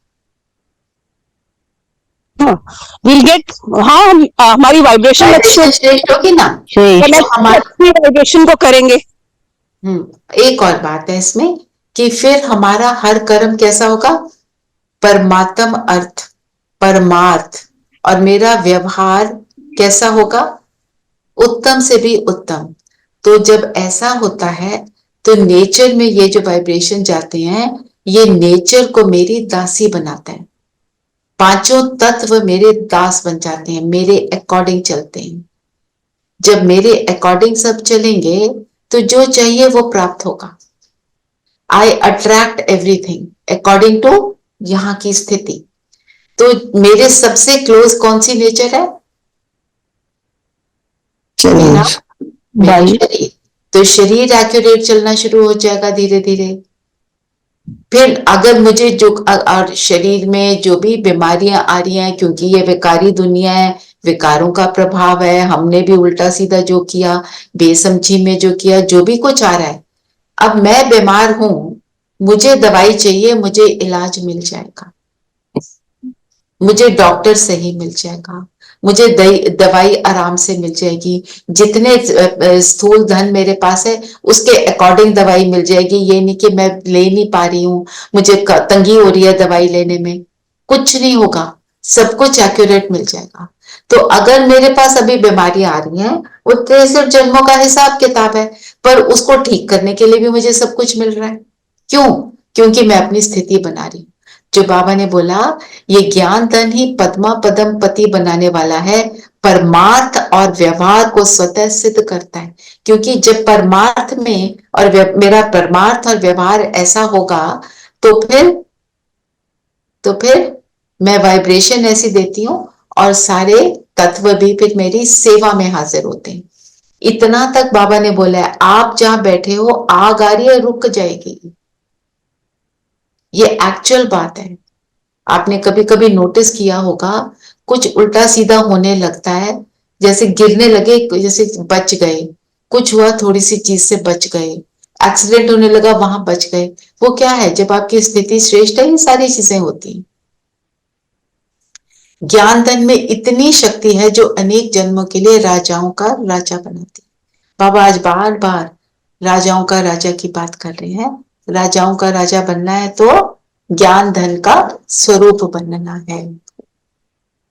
S9: Will get. हाँ, हमारी वाइब्रेशन अच्छी
S3: श्रेष्ठ होगी ना,
S9: हमारी वाइब्रेशन को करेंगे।
S3: एक और बात है इसमें कि फिर हमारा हर कर्म कैसा होगा? परमात्म अर्थ, परमार्थ, और मेरा व्यवहार कैसा होगा? उत्तम से भी उत्तम। तो जब ऐसा होता है तो नेचर में ये जो वाइब्रेशन जाते हैं, ये नेचर को मेरी दासी बनाता है। पांचों तत्व मेरे दास बन जाते हैं, मेरे अकॉर्डिंग चलते हैं। जब मेरे अकॉर्डिंग सब चलेंगे तो जो चाहिए वो प्राप्त होगा। आई अट्रैक्ट एवरीथिंग अकॉर्डिंग टू यहाँ की स्थिति। तो मेरे सबसे क्लोज कौन सी नेचर है? मेरा शरीर। तो शरीर एक्यूरेट चलना शुरू हो जाएगा धीरे धीरे। फिर अगर मुझे जो और शरीर में जो भी बीमारियां आ रही हैं, क्योंकि ये विकारी दुनिया है, विकारों का प्रभाव है, हमने भी उल्टा सीधा जो किया, बेसमझी में जो किया, जो भी कुछ आ रहा है, अब मैं बीमार हूं, मुझे दवाई चाहिए, मुझे इलाज मिल जाएगा, मुझे डॉक्टर सही मिल जाएगा, मुझे दवाई आराम से मिल जाएगी, जितने स्थूल धन मेरे पास है उसके अकॉर्डिंग दवाई मिल जाएगी। ये नहीं कि मैं ले नहीं पा रही हूं, मुझे तंगी हो रही है दवाई लेने में, कुछ नहीं होगा, सब कुछ एक्यूरेट मिल जाएगा। तो अगर मेरे पास अभी बीमारी आ रही है, वो 63 जन्मों का हिसाब किताब है, पर उसको ठीक करने के लिए भी मुझे सब कुछ मिल रहा है। क्यों? क्योंकि मैं अपनी स्थिति बना रही हूं। जो बाबा ने बोला, ये ज्ञान धन ही पद्मा पदम पति बनाने वाला है, परमार्थ और व्यवहार को स्वतः सिद्ध करता है। क्योंकि जब परमार्थ में और मेरा परमार्थ और व्यवहार ऐसा होगा तो फिर मैं वाइब्रेशन ऐसी देती हूं और सारे तत्व भी फिर मेरी सेवा में हाजिर होते हैं। इतना तक बाबा ने बोला है, आप जहां बैठे हो आग आ रही है, रुक जाएगी। ये एक्चुअल बात है। आपने कभी कभी नोटिस किया होगा, कुछ उल्टा सीधा होने लगता है, जैसे गिरने लगे, जैसे बच गए, कुछ हुआ थोड़ी सी चीज से बच गए, एक्सीडेंट होने लगा वहां बच गए। वो क्या है? जब आपकी स्थिति श्रेष्ठ है, ये सारी चीजें होती हैं। ज्ञान धन में इतनी शक्ति है जो अनेक जन्मों के लिए राजाओं का राजा बनाती है। बाबा आज बार बार राजाओं का राजा की बात कर रहे हैं। राजाओं का राजा बनना है तो ज्ञान धन का स्वरूप बनना है।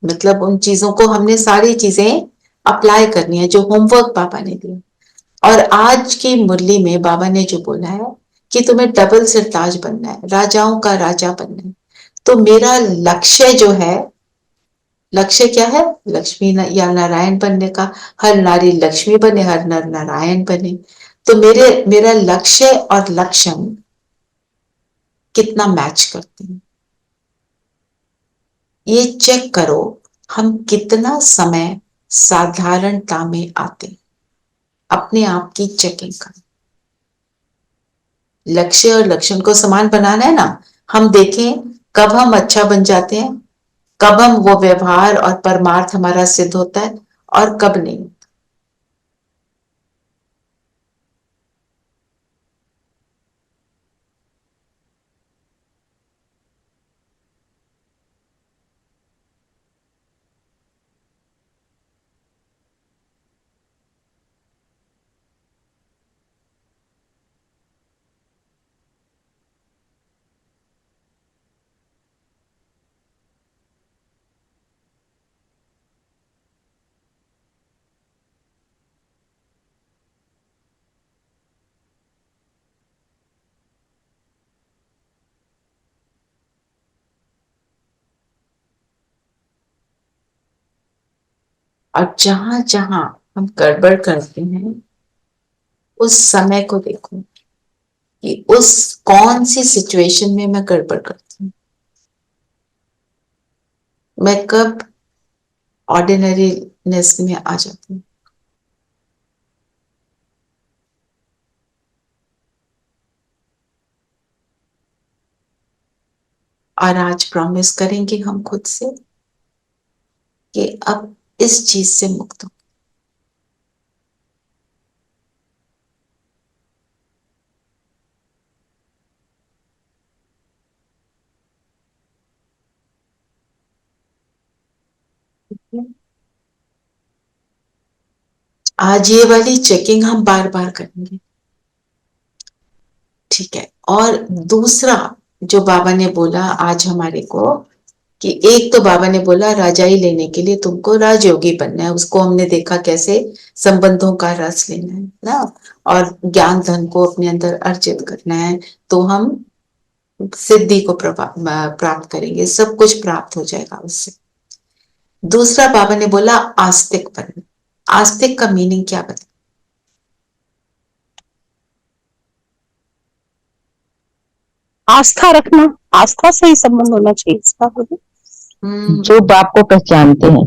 S3: मतलब उन चीजों को हमने सारी चीजें अप्लाई करनी है जो होमवर्क बाबा ने दिया। और आज की मुरली में बाबा ने जो बोला है कि तुम्हें डबल सिरताज बनना है, राजाओं का राजा बनना है। तो मेरा लक्ष्य जो है, लक्ष्य क्या है? लक्ष्मी या नारायण बनने का। हर नारी लक्ष्मी बने, हर नर नारायण बने। तो मेरा लक्ष्य और लक्षण कितना मैच करते हैं, ये चेक करो। हम कितना समय साधारणता में आते हैं, अपने आप की चेकिंग करो। लक्ष्य और लक्षण को समान बनाना है ना। हम देखें कब हम अच्छा बन जाते हैं, कब हम वो व्यवहार और परमार्थ हमारा सिद्ध होता है और कब नहीं। और जहां जहां हम गड़बड़ करते हैं, उस समय को देखो कि उस कौन सी सिचुएशन में मैं गड़बड़ करती हूँ। मैं कब ऑर्डिनरीनेस में आ जाती हूँ। और आज प्रॉमिस करेंगे हम खुद से कि अब इस चीज से मुक्त हो। आज ये वाली चेकिंग हम बार बार करेंगे, ठीक है। और दूसरा जो बाबा ने बोला आज हमारे को कि एक तो बाबा ने बोला राजाई लेने के लिए तुमको राजयोगी बनना है, उसको हमने देखा कैसे संबंधों का रस लेना है ना, और ज्ञान धन को अपने अंदर अर्जित करना है, तो हम सिद्धि को प्राप्त करेंगे, सब कुछ प्राप्त हो जाएगा उससे। दूसरा बाबा ने बोला आस्तिक बनना। आस्तिक का मीनिंग क्या बता?
S9: आस्था रखना, आस्था से ही संबंध होना चाहिए इसका।
S8: जो बाप को पहचानते हैं।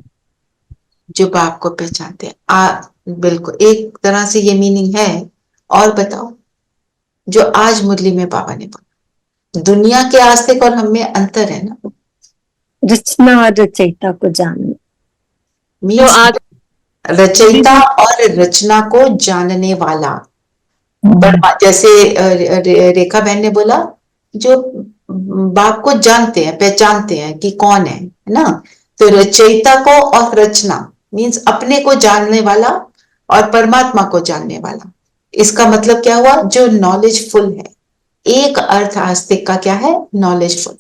S3: जो बाप को पहचानते हैं, बिल्कुल एक तरह से ये मीनिंग है। और बताओ, जो आज मुरली में बाबा ने बोला, दुनिया के आस्तिक और हम में अंतर है ना।
S7: रचना और रचयिता को जानना,
S3: मीन्स रचयिता और रचना को जानने वाला। जैसे रेखा बहन ने बोला, जो बाप को जानते हैं, पहचानते हैं कि कौन है ना। तो रचयिता को और रचना मीन्स अपने को जानने वाला और परमात्मा को जानने वाला। इसका मतलब क्या हुआ? जो नॉलेजफुल है। एक अर्थ आस्तिक का क्या है? नॉलेजफुल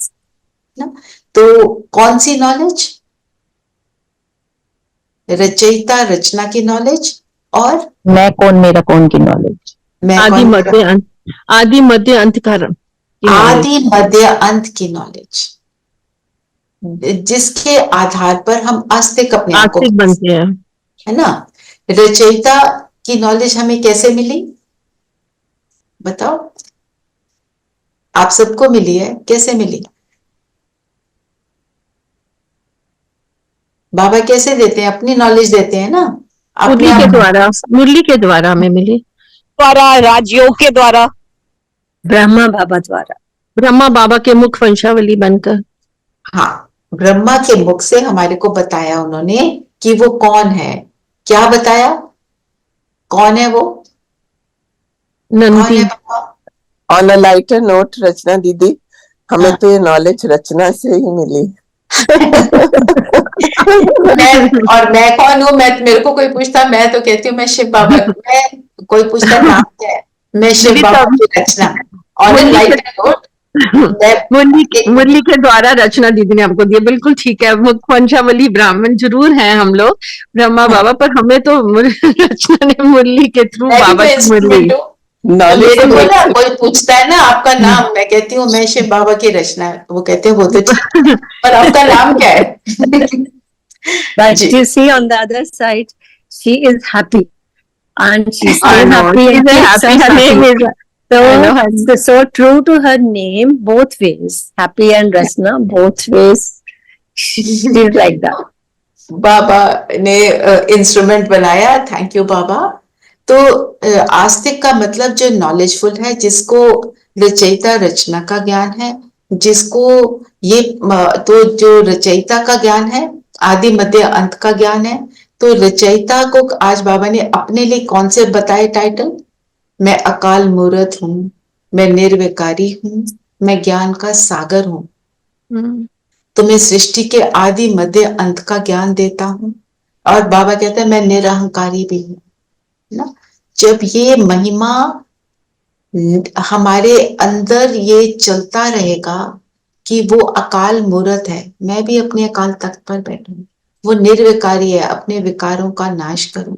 S3: ना। तो कौन सी नॉलेज? रचयिता रचना की नॉलेज, और
S8: मैं कौन मेरा कौन की नॉलेज।
S5: आदि मध्य अंत, आदि मध्य अंत कारण,
S3: आदि मध्य अंत की नॉलेज, जिसके आधार पर हम आस्तिक अपने आप को
S5: बनते हैं,
S3: है ना। रचयिता की नॉलेज हमें कैसे मिली बताओ? आप सबको मिली है, कैसे मिली? बाबा कैसे देते हैं? अपनी नॉलेज देते हैं ना,
S5: मुरली के द्वारा, मुरली के द्वारा हमें मिली,
S9: द्वारा, राजयोग के द्वारा,
S7: ब्रह्मा बाबा द्वारा,
S5: ब्रह्मा बाबा के मुख वंशावली बनकर।
S3: हाँ, ब्रह्मा के मुख से हमारे को बताया उन्होंने कि वो कौन है। क्या बताया? कौन है वो?
S5: Nandi.
S10: On a lighter note Rachna दीदी, हमें तो ये नॉलेज रचना से ही मिली।
S3: मैं कौन हूँ? मैं, मेरे को कोई पूछता, मैं तो कहती हूँ मैं शिव बाबा। मैं, कोई पूछता नाम क्या है, मैं शिव बाबा की रचना। ऑन अ लाइटर नोट
S5: मुरली के द्वारा रचना दीदी ने हमको दिया, बिल्कुल ठीक है। मुख वंशावली ब्राह्मण जरूर हैं हम लोग, ब्रह्मा बाबा, पर हमें तो रचना ने मुरली के थ्रू बाबा की मुरली।
S3: मेरे को ना कोई पूछता है ना आपका नाम, मैं कहती हूँ मैं शिव बाबा की रचना है, वो कहते हैं वो तो ठीक है, पर आपका नाम क्या है?
S7: But you see on the other side, she is happy, and she's so happy, and her name is so true to her name, both ways, happy and Rasna, both ways. She's like that.
S3: बाबा ने instrument बनाया, thank you बाबा। तो आस्तिक का मतलब जो knowledgeful है, जिसको रचयिता रचना का ज्ञान है, जिसको ये तो जो रचयिता का ज्ञान है, आदि मध्य अंत का ज्ञान है। तो रचयिता को आज बाबा ने अपने लिए कौन से बताए टाइटल? मैं अकाल मूर्त हूं, मैं निर्विकारी हूं, मैं ज्ञान का सागर हूं, तो मैं सृष्टि के आदि मध्य अंत का ज्ञान देता हूं। और बाबा कहते हैं मैं निरहंकारी भी हूं ना। जब ये महिमा हमारे अंदर ये चलता रहेगा कि वो अकाल मूर्त है, मैं भी अपने अकाल तख्त पर बैठूं, वो निर्विकारी है, अपने विकारों का नाश करूं,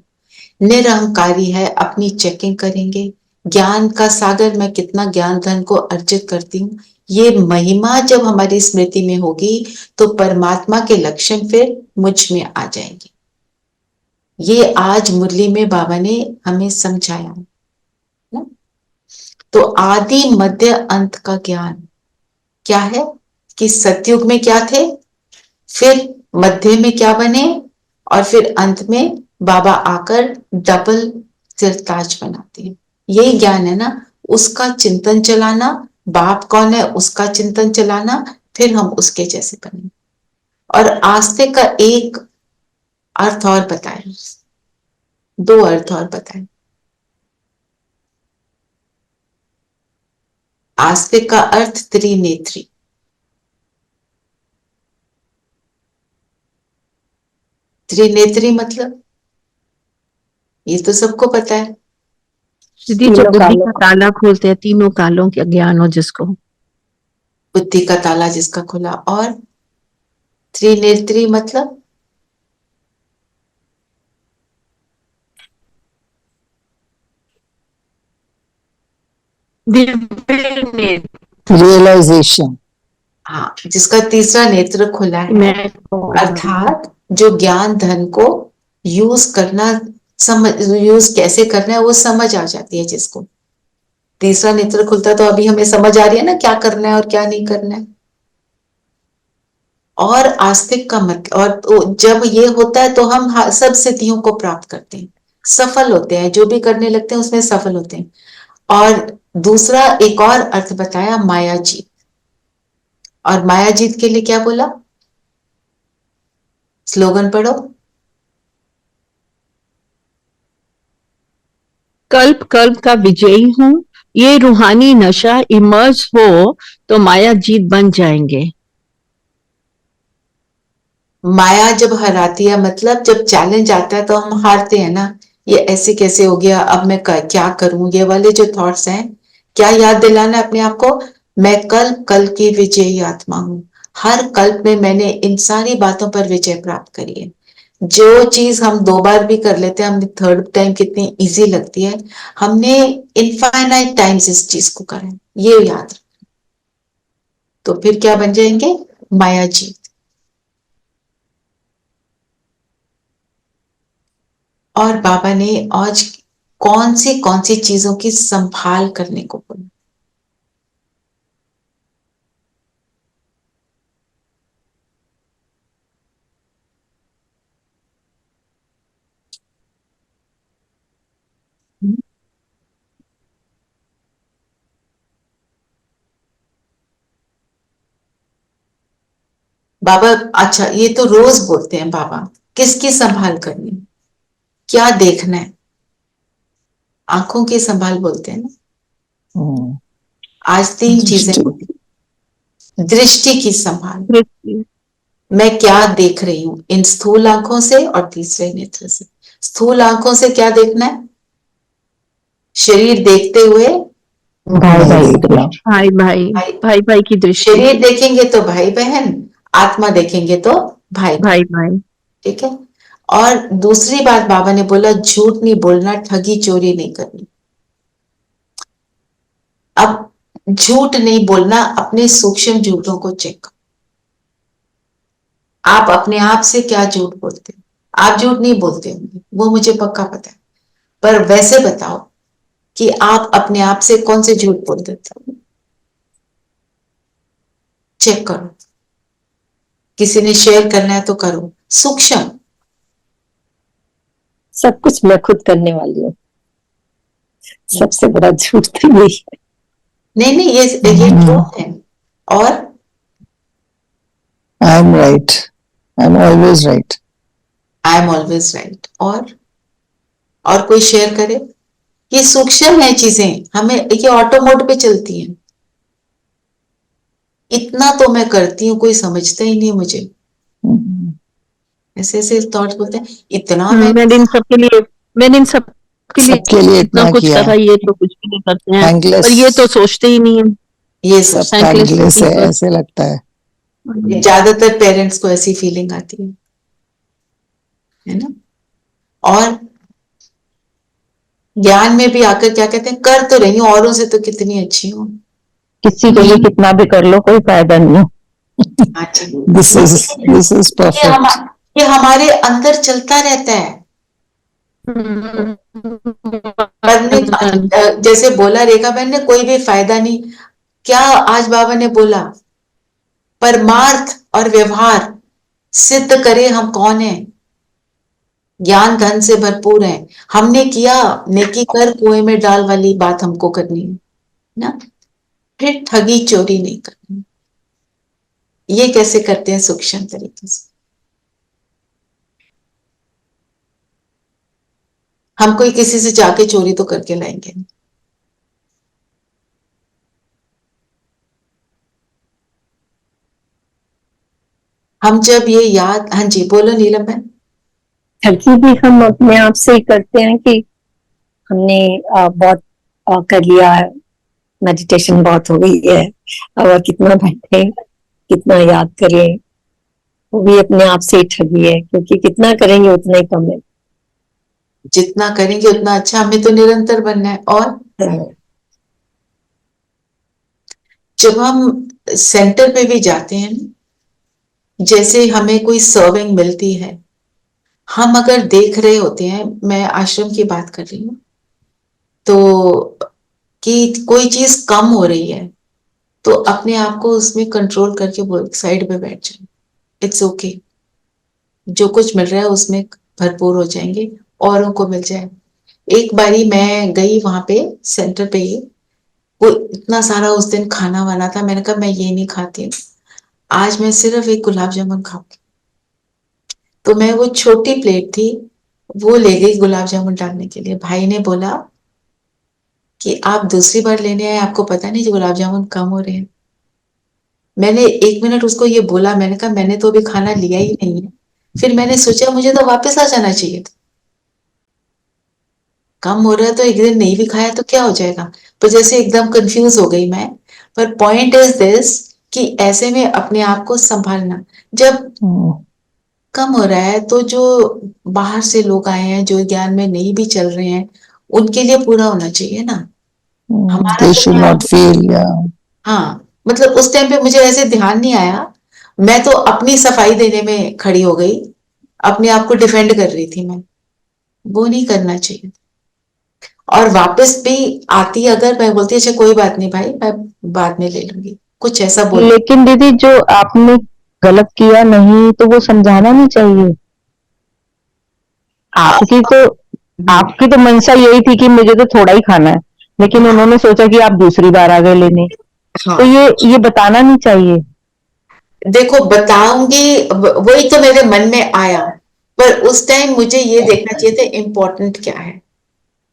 S3: निरहंकारी है, अपनी चेकिंग करेंगे, ज्ञान का सागर, मैं कितना ज्ञान धन को अर्जित करती हूँ। ये महिमा जब हमारी स्मृति में होगी तो परमात्मा के लक्षण फिर मुझ में आ जाएंगे। ये आज मुरली में बाबा ने हमें समझाया ना। तो आदि मध्य अंत का ज्ञान क्या है कि सतयुग में क्या थे, फिर मध्य में क्या बने, और फिर अंत में बाबा आकर डबल सिरताज बनाते हैं। यही ज्ञान है ना। उसका चिंतन चलाना, बाप कौन है उसका चिंतन चलाना, फिर हम उसके जैसे बनेंगे। और आस्तिक का एक अर्थ और बताए, दो अर्थ और बताए। आस्तिक का अर्थ त्रिनेत्री। त्रिनेत्री मतलब ये तो सबको पता है
S5: दीदी, जो बुद्धि का ताला खोलते हैं, तीनों कालों का ज्ञान हो जिसको,
S3: बुद्धि का ताला जिसका खुला। और त्रिनेत्री मतलब
S6: रियलाइजेशन।
S3: हाँ, जिसका तीसरा नेत्र खुला है,
S5: मैं
S3: अर्थात जो ज्ञान धन को यूज करना, यूज कैसे करना है वो समझ आ जाती है जिसको। तीसरा नेत्र खुलता तो अभी हमें समझ आ रही है ना क्या करना है और क्या नहीं करना है। और आस्तिक का मत, और तो जब ये होता है तो हम सब सिद्धियों को प्राप्त करते हैं, सफल होते हैं, जो भी करने लगते हैं उसमें सफल होते हैं। और दूसरा एक और अर्थ बताया माया जीत, और माया जीत के लिए क्या बोला? स्लोगन पढ़ो।
S5: कल्प कल्प का विजयी हूँ, ये रूहानी नशा इमर्ज हो तो माया जीत बन जाएंगे।
S3: माया जब हराती है, मतलब जब चैलेंज आता है तो हम हारते हैं ना, ये ऐसे कैसे हो गया, अब मैं क्या करूं, ये वाले जो थॉट्स हैं, क्या याद दिलाना है अपने आप को? मैं कल्प कल्प की विजयी आत्मा हूं, हर कल्प में मैंने इन सारी बातों पर विजय प्राप्त करी है। जो चीज हम 2 बार भी कर लेते हैं, हमें थर्ड टाइम कितनी इजी लगती है, हमने इनफाइनाइट टाइम्स इस चीज को करा है, ये याद रखना। तो फिर क्या बन जाएंगे? माया जीत। और बाबा ने आज कौन सी चीजों की संभाल करने को बोला? बाबा, अच्छा ये तो रोज बोलते हैं बाबा, किसकी संभाल करनी, क्या देखना है? आंखों की संभाल बोलते हैं ना। आज 3 चीजें बोली। दृष्टि की संभाल, मैं क्या देख रही हूं इन स्थूल आंखों से और तीसरे नेत्र से। स्थूल आंखों से क्या देखना है? शरीर देखते हुए
S8: भाई भाई
S5: भाई भाई भाई भाई की दृष्टि,
S3: शरीर देखेंगे तो भाई बहन, आत्मा देखेंगे तो भाई
S5: भाई भाई।
S3: ठीक है। और दूसरी बात बाबा ने बोला, झूठ नहीं बोलना, ठगी चोरी नहीं करनी। अब झूठ नहीं बोलना, अपने सूक्ष्म झूठों को चेक करो। आप अपने आप से क्या झूठ बोलते हैं? आप झूठ नहीं बोलते होंगे, वो मुझे पक्का पता है, पर वैसे बताओ कि आप अपने आप से कौन से झूठ बोल देते हो? चेक करो। किसी ने शेयर करना है तो करो। सूक्ष्म,
S7: सब कुछ मैं खुद करने वाली हूँ, सबसे बड़ा झूठ तो यही है।
S3: नहीं नहीं, ये ट्रूथ है। और
S6: I am right, I am always right,
S3: I am always right. और कोई शेयर करे? ये सूक्ष्म है चीजें, हमें ये ऑटो मोड पे चलती हैं। इतना तो मैं करती हूँ, कोई समझता ही नहीं मुझे, ऐसे ऐसे थॉट्स बोलते हैं, इतना
S5: मैंने इन सब के लिए इतना कुछ
S6: किया,
S5: करा, ये तो कुछ भी नहीं करते हैं,
S6: थैंकलेस,
S5: और ये तो सोचते ही नहीं है।
S3: ये
S6: सब
S3: सब
S6: थैंकलेस है, ऐसे लगता है।
S3: ज्यादातर पेरेंट्स को ऐसी फीलिंग आती है ना। और ज्ञान में भी आकर क्या कहते हैं, कर तो रही हूँ, औरों से तो कितनी अच्छी हूँ।
S8: किसी के लिए कितना भी कर लो कोई फायदा नहीं है।
S6: This is perfect.
S3: ये हमारे अंदर चलता रहता है। जैसे बोला रेखा बहन ने, कोई भी फायदा नहीं। क्या आज बाबा ने बोला? परमार्थ और व्यवहार सिद्ध करे हम कौन है। ज्ञान धन से भरपूर है, हमने किया, नेकी कर कुएं में डाल वाली बात हमको करनी है ना। फिर ठगी चोरी नहीं करनी। ये कैसे करते हैं? सूक्ष्म तरीके से। हम कोई किसी से जाके चोरी तो करके लाएंगे नहीं। हम जब ये याद, हाँ जी बोलो नीलम बहन।
S7: ठगी भी हम अपने आप से ही करते हैं कि हमने बहुत कर लिया, मेडिटेशन बहुत हो गई है, और कितना बैठे, कितना याद करें, वो भी अपने आप से ही ठगी है, क्योंकि कितना करेंगे उतना ही कम है।
S3: जितना करेंगे उतना अच्छा, हमें तो निरंतर बनना है। और जब हम सेंटर पे भी जाते हैं, जैसे हमें कोई सर्विंग मिलती है, हम अगर देख रहे होते हैं, मैं आश्रम की बात कर रही हूँ, तो कि कोई चीज कम हो रही है, तो अपने आप को उसमें कंट्रोल करके बोल साइड पे बैठ जाए, इट्स ओके, जो कुछ मिल रहा है उसमें भरपूर हो जाएंगे, औरों को मिल जाए। एक बारी मैं गई वहां पे सेंटर पे ही, वो इतना सारा उस दिन खाना वाना था, मैंने कहा मैं ये नहीं खाती हूँ, आज मैं सिर्फ एक गुलाब जामुन खाऊंगी। तो मैं, वो छोटी प्लेट थी, वो ले गई गुलाब जामुन डालने के लिए। भाई ने बोला कि आप दूसरी बार लेने आए, आपको पता नहीं जो गुलाब जामुन कम हो रहे हैं। मैंने 1 मिनट उसको ये बोला, मैंने कहा मैंने तो अभी खाना लिया ही नहीं है। फिर मैंने सोचा मुझे तो वापस आ जाना चाहिए था, कम हो रहा है तो एक दिन नहीं भी खाया तो क्या हो जाएगा। तो जैसे एकदम कंफ्यूज हो गई मैं। पर पॉइंट इज दिस कि ऐसे में अपने आप को संभालना, जब कम हो रहा है तो जो बाहर से लोग आए हैं, जो ज्ञान में नहीं भी चल रहे हैं, उनके लिए पूरा होना चाहिए ना, हमारा
S6: they
S3: तो
S6: should
S3: क्या।
S6: not feel, yeah.
S3: हाँ, मतलब उस टाइम पे मुझे ऐसे ध्यान नहीं आया, मैं तो अपनी सफाई देने में खड़ी हो गई, अपने आप को डिफेंड कर रही थी मैं। वो नहीं करना चाहिए। और वापस भी आती अगर, मैं बोलती अच्छा कोई बात नहीं भाई, मैं बाद में ले लूंगी, कुछ ऐसा बोल।
S8: लेकिन दीदी जो आपने गलत किया नहीं तो वो समझाना नहीं चाहिए। आपकी तो मंशा यही थी कि मुझे तो थोड़ा ही खाना है, लेकिन उन्होंने सोचा कि आप दूसरी बार आ गए लेने, तो ये बताना नहीं चाहिए।
S3: देखो बताऊंगी, वही तो मेरे मन में आया, पर उस टाइम मुझे ये देखना चाहिए था इम्पोर्टेंट क्या है।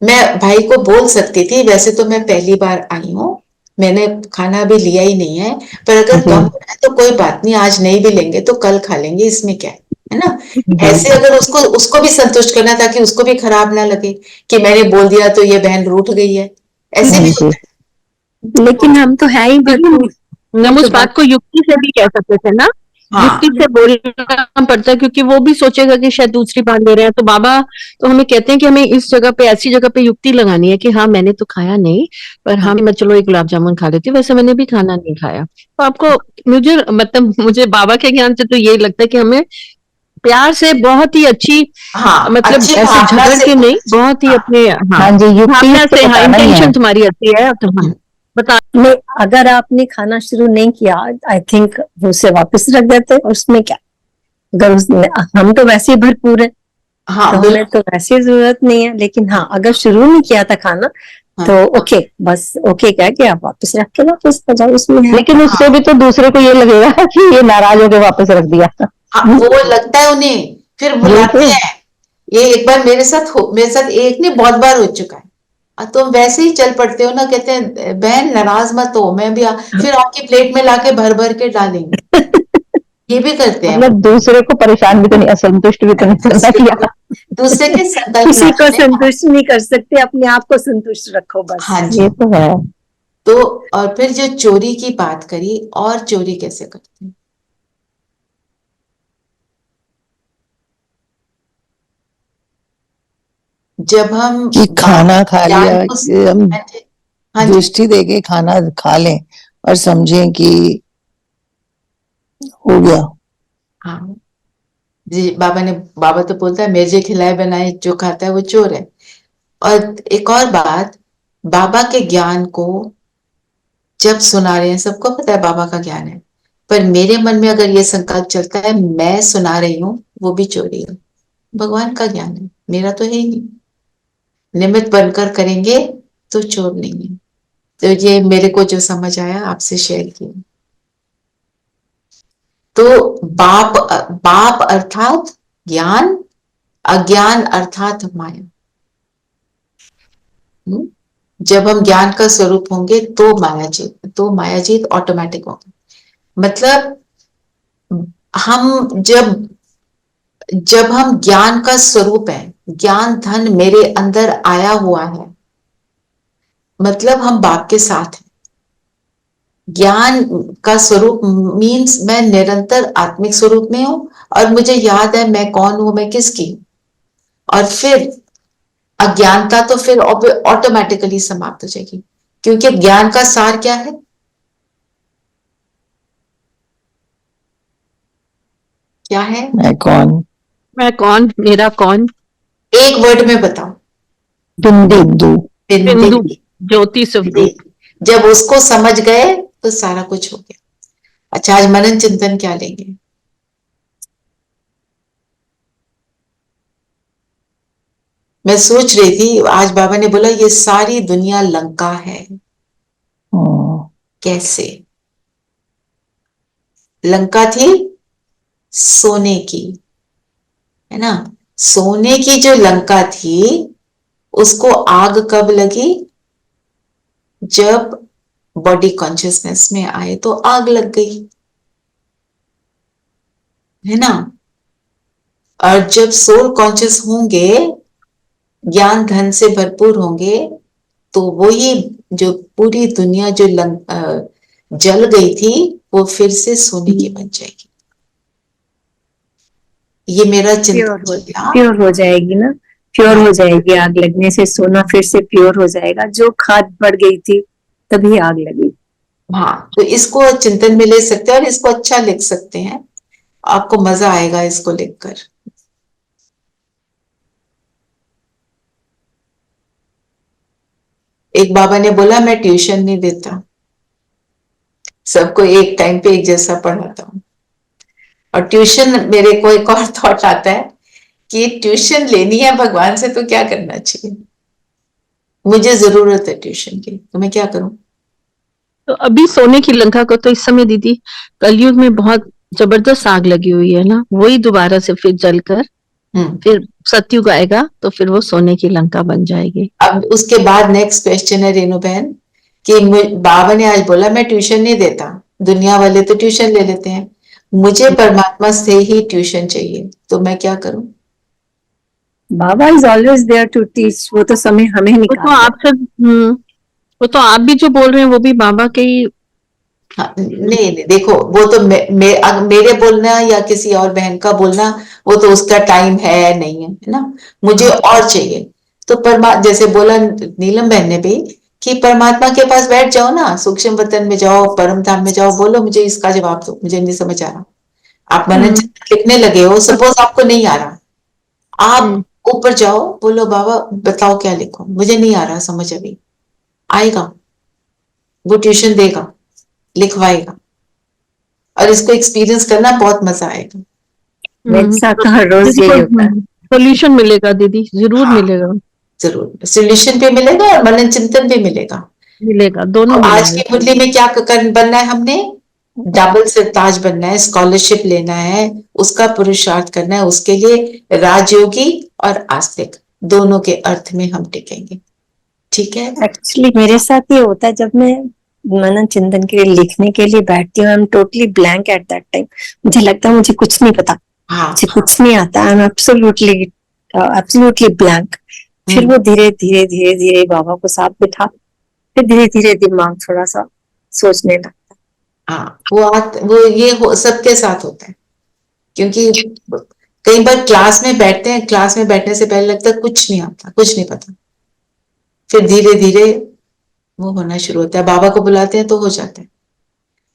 S3: मैं भाई को बोल सकती थी, वैसे तो मैं पहली बार आई हूँ, मैंने खाना अभी लिया ही नहीं है, पर अगर कम हो रहा है तो कोई बात नहीं, आज नहीं भी लेंगे तो कल खा लेंगे, इसमें क्या है ना। ऐसे अगर उसको उसको भी संतुष्ट करना, ताकि उसको भी खराब ना लगे कि मैंने बोल दिया तो ये बहन रूठ गई है, ऐसे भी होता है।
S7: लेकिन हम तो है ही भरपूर।
S5: हम उस बात को युक्ति से भी कह सकते थे ना, युक्ति से बोलना पड़ता है, क्योंकि वो भी सोचेगा कि शायद दूसरी बार ले रहे हैं। तो बाबा तो हमें कहते हैं कि हमें इस जगह पे, ऐसी जगह पे युक्ति लगानी है कि हाँ मैंने तो खाया नहीं, पर हाँ मैं चलो एक गुलाब जामुन खा लेती हूँ, वैसे मैंने भी खाना नहीं खाया। तो आपको, मुझे बाबा के ज्ञान से तो यही लगता है कि हमें प्यार से, बहुत ही अच्छी, मतलब ऐसे झगड़ के नहीं, बहुत ही अपने भावना से, हाँ इंटेंशन तुम्हारी अच्छी है, तुम्हारा बता।
S7: नहीं, अगर आपने खाना शुरू नहीं किया, आई थिंक उसे वापस रख देते, उसमें क्या। अगर हम तो वैसे ही भरपूर है, तो हमें तो वैसे जरूरत नहीं है। लेकिन हाँ, अगर शुरू नहीं किया था खाना, तो ओके, बस ओके कह के आप वापस रख के वापस आ जाओ, उसमें है।
S8: लेकिन उससे भी तो दूसरे को ये लगेगा कि ये नाराज होकर वापस रख दिया।
S3: वो लगता है उन्हें, फिर बुलाते हैं। ये एक बार मेरे साथ एक नहीं, बहुत बार हो चुका है। तुम वैसे ही चल पड़ते हो ना, कहते हैं बहन नाराज मत हो, मैं भी फिर आपकी प्लेट में लाके भर भर के डालेंगे। ये भी करते हैं,
S8: मतलब दूसरे को परेशान भी तो नहीं, असंतुष्ट भी तो नहीं करना चाहिए।
S3: दूसरे के संकल्प
S7: किसी को संतुष्ट नहीं कर सकते, अपने आप को संतुष्ट रखो बस।
S3: हाँ जी,
S8: ये तो है।
S3: तो और फिर जो चोरी की बात करी, और चोरी कैसे करते हैं, जब हम
S6: कि खाना खा लिया, हम दृष्टि देके खाना खा लें और समझें कि हो गया।
S3: हाँ जी, बाबा तो बोलता है मेरे खिलाए बनाए जो खाता है वो चोर है। और एक और बात, बाबा के ज्ञान को जब सुना रहे हैं, सबको पता है बाबा का ज्ञान है, पर मेरे मन में अगर ये संकल्प चलता है मैं सुना रही हूँ, वो भी चोरी है। भगवान का ज्ञान है, मेरा तो है ही नहीं। निमित्त बनकर करेंगे तो चोर नहीं है। तो ये मेरे को जो समझ आया आपसे शेयर किया। तो बाप अर्थात ज्ञान, अज्ञान अर्थात माया। जब हम ज्ञान का स्वरूप होंगे तो माया जीत ऑटोमेटिक होगा। मतलब हम जब हम ज्ञान का स्वरूप है, ज्ञान धन मेरे अंदर आया हुआ है, मतलब हम बाप के साथ हैं। ज्ञान का स्वरूप मीन्स मैं निरंतर आत्मिक स्वरूप में हूं और मुझे याद है मैं कौन हूं, मैं किसकी हूं। और फिर अज्ञानता तो फिर ऑटोमेटिकली समाप्त हो जाएगी, क्योंकि ज्ञान का सार क्या है? क्या है?
S6: मैं कौन?
S5: मैं कौन, मेरा कौन?
S3: एक वर्ड में बताओ।
S6: बिंदु।
S5: बिंदु,
S3: जिंदगी।
S5: ज्योति स्वरूप।
S3: जब उसको समझ गए तो सारा कुछ हो गया। अच्छा, आज मनन चिंतन क्या लेंगे? मैं सोच रही थी, आज बाबा ने बोला ये सारी दुनिया लंका है। कैसे? लंका थी सोने की, है ना? सोने की जो लंका थी उसको आग कब लगी? जब बॉडी कॉन्शियसनेस में आए तो आग लग गई, है ना? और जब सोल कॉन्शियस होंगे, ज्ञान धन से भरपूर होंगे, तो वही जो पूरी दुनिया जो जल गई थी वो फिर से सोने की बन जाएगी। ये मेरा चिंतन चला।
S7: प्योर हो जाएगी ना, प्योर हो जाएगी। आग लगने से सोना फिर से प्योर हो जाएगा। जो खाद बढ़ गई थी तभी आग लगी।
S3: हाँ, तो इसको चिंतन में ले सकते हैं और इसको अच्छा लिख सकते हैं। आपको मजा आएगा इसको लिखकर। एक बाबा ने बोला मैं ट्यूशन नहीं देता, सबको एक टाइम पे एक जैसा पढ़ाता हूँ। और ट्यूशन, मेरे को एक और थॉट आता है कि ट्यूशन लेनी है भगवान से तो क्या करना चाहिए? मुझे जरूरत है ट्यूशन की, तो मैं क्या करूं?
S5: तो अभी सोने की लंका को तो इस समय दीदी कलयुग में बहुत जबरदस्त आग लगी हुई है ना, वही दोबारा से फिर जलकर फिर सतयुग आएगा तो फिर वो सोने की लंका बन जाएगी।
S3: अब उसके बाद नेक्स्ट क्वेश्चन है रेणु बहन कि बाबा ने आज बोला मैं ट्यूशन नहीं देता, दुनिया वाले तो ट्यूशन ले लेते हैं, मुझे परमात्मा से ही ट्यूशन चाहिए, तो मैं क्या करूं?
S7: बाबा is always there to teach. वो तो समय हमें
S5: वो तो
S7: निकालना है।
S5: आपसे वो तो आप भी जो बोल रहे हैं वो भी बाबा के ही।
S3: हाँ, नहीं नहीं, देखो वो तो मेरे बोलना या किसी और बहन का बोलना, वो तो उसका टाइम है नहीं है ना, मुझे और चाहिए। तो जैसे बोला नीलम बहन ने भी कि परमात्मा के पास बैठ जाओ ना, सूक्ष्म वतन में जाओ, परम धाम में जाओ, बोलो मुझे इसका जवाब दो, मुझे नहीं समझ आ रहा। आप मनन चिंतन लिखने लगे हो, सपोज आपको नहीं आ रहा, आप ऊपर जाओ, बोलो बाबा बताओ क्या लिखो, मुझे नहीं आ रहा समझ अभी। आएगा, वो ट्यूशन देगा, लिखवाएगा, और इसको एक्सपीरियंस करना बहुत मजा आएगा।
S7: मेरे साथ तो हर रोज यही होता है।
S5: सोल्यूशन मिलेगा दीदी, जरूर
S3: हाँ,
S5: मिलेगा।
S3: जरूर सोल्यूशन भी मिलेगा और मनन चिंतन भी मिलेगा।
S5: मिलेगा, दोनों
S3: तो आज
S5: मिलेंगे।
S3: की मुरली में क्या बनना है हमने? डबल सरताज बनना है, स्कॉलरशिप लेना है, उसका पुरुषार्थ करना है, उसके लिए राजयोगी और आस्तिक दोनों के अर्थ में हम टिकेंगे। ठीक है?
S7: एक्चुअली मेरे साथ ये होता है, जब मैं मनन चिंतन के लिए लिखने के लिए बैठती हूँ, I am totally blank at that time. मुझे लगता है मुझे कुछ नहीं पता, मुझे कुछ नहीं आता, I am absolutely absolutely blank. फिर वो धीरे धीरे धीरे धीरे बाबा को साथ बिठा, फिर धीरे धीरे दिमाग थोड़ा सा सोचने लगता है।
S3: हाँ, वो ये सबके साथ होता है, क्योंकि कई बार क्लास में बैठते हैं, क्लास में बैठने से पहले लगता है कुछ नहीं आता, कुछ नहीं पता, फिर धीरे धीरे वो होना शुरू होता है, बाबा को बुलाते हैं तो हो जाता है।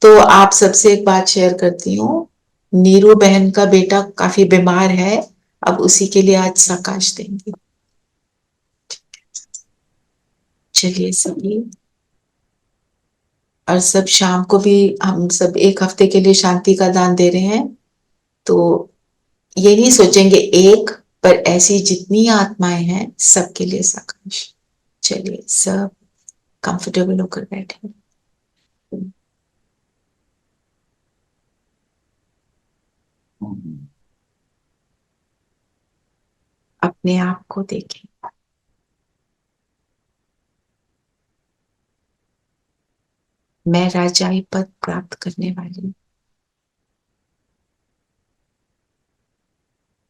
S3: तो आप सबसे एक बात शेयर करती हूँ, नीरू बहन का बेटा काफी बीमार है, अब उसी के लिए आज प्रकाश देंगे। चलिए सभी, और सब शाम को भी हम सब एक हफ्ते के लिए शांति का दान दे रहे हैं, तो ये नहीं सोचेंगे एक, पर ऐसी जितनी आत्माएं हैं सबके लिए प्रकाश। चलिए सब कंफर्टेबल होकर बैठे, अपने आप को देखें। मैं राजाई पद प्राप्त करने वाली हूँ,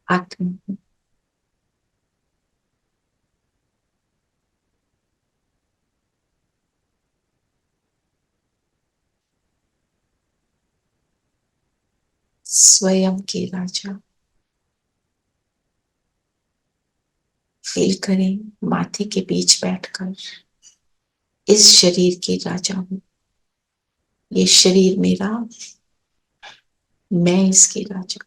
S3: आत्मा हूँ। स्वयं के राजा। फील करें माथे के बीच बैठकर, इस शरीर के राजा हूं। ये शरीर मेरा, मैं इसके राजा।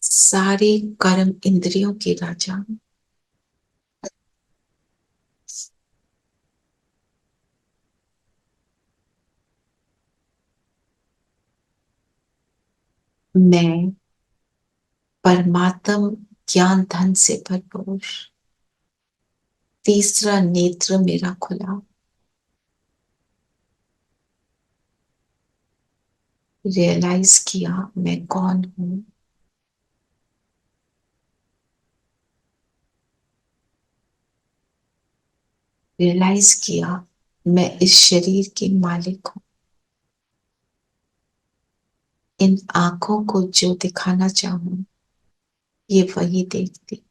S3: सारे कर्म इंद्रियों के राजा। मैं परमात्म ज्ञान धन से भरपूर, तीसरा नेत्र मेरा खुला, रियलाइज किया मैं कौन हूं। रियलाइज किया मैं इस शरीर की मालिक हूं। इन आंखों को जो दिखाना चाहूं ये वही देखती।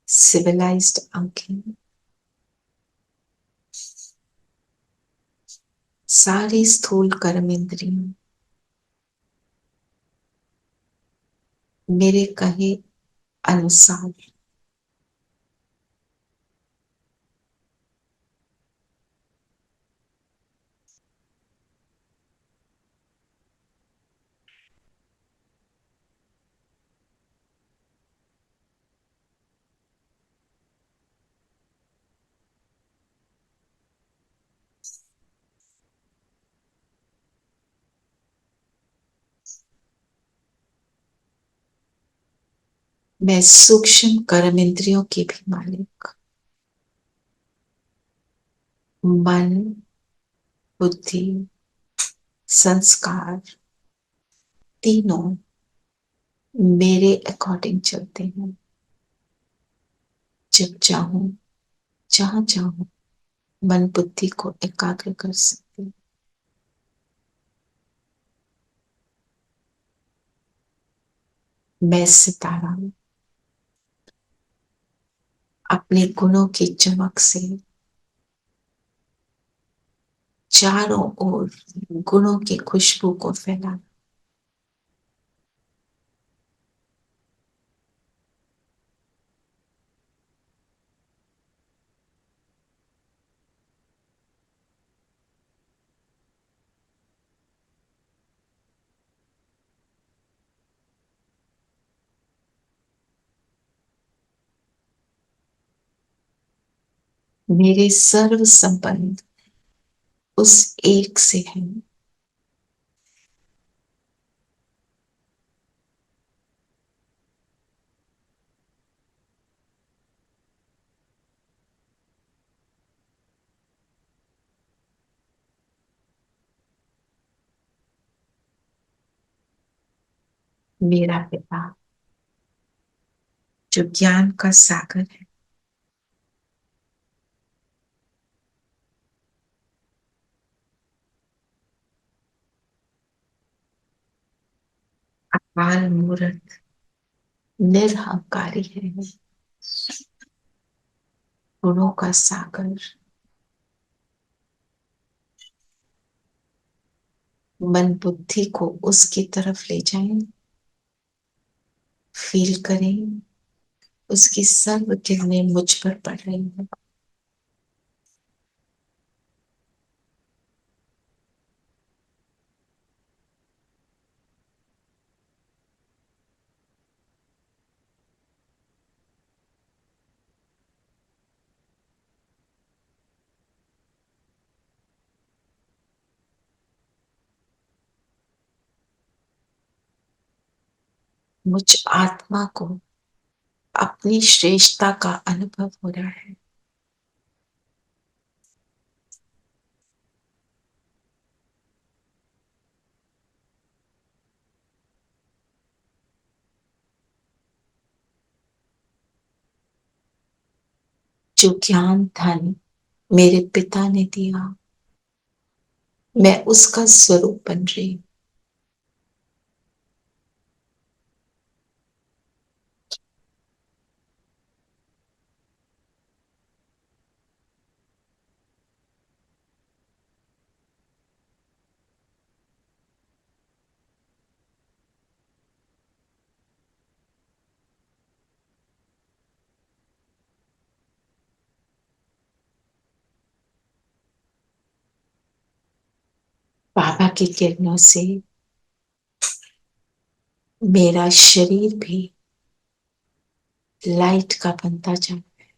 S3: सिविलाइज्ड आंखें, सारी स्थूल कर्म इंद्रियों मेरे कहे अनुसार मैं सूक्ष्म कर्म इंद्रियों की भी मालिक। मन, बुद्धि, संस्कार तीनों मेरे अकॉर्डिंग चलते हैं। जब चाहूं, जहां चाहूं, मन बुद्धि को एकाग्र कर सकती हूं। मैं सितारा हूं। अपने गुणों की चमक से चारों ओर गुणों की खुशबू को फैला। मेरे सर्व संबंध उस एक से है। मेरा पिता जो ज्ञान का सागर है, अकाल मूर्त निरहंकारी है, गुणों का सागर। मन बुद्धि को उसकी तरफ ले जाएं। फील करें उसकी सर्व किरणें मुझ पर पड़ रही हैं। मुझ आत्मा को अपनी श्रेष्ठता का अनुभव हो रहा है। जो ज्ञान धन मेरे पिता ने दिया, मैं उसका स्वरूप बन रही हूं। बाबा की किरणों से मेरा शरीर भी लाइट का बनता जा रहा है।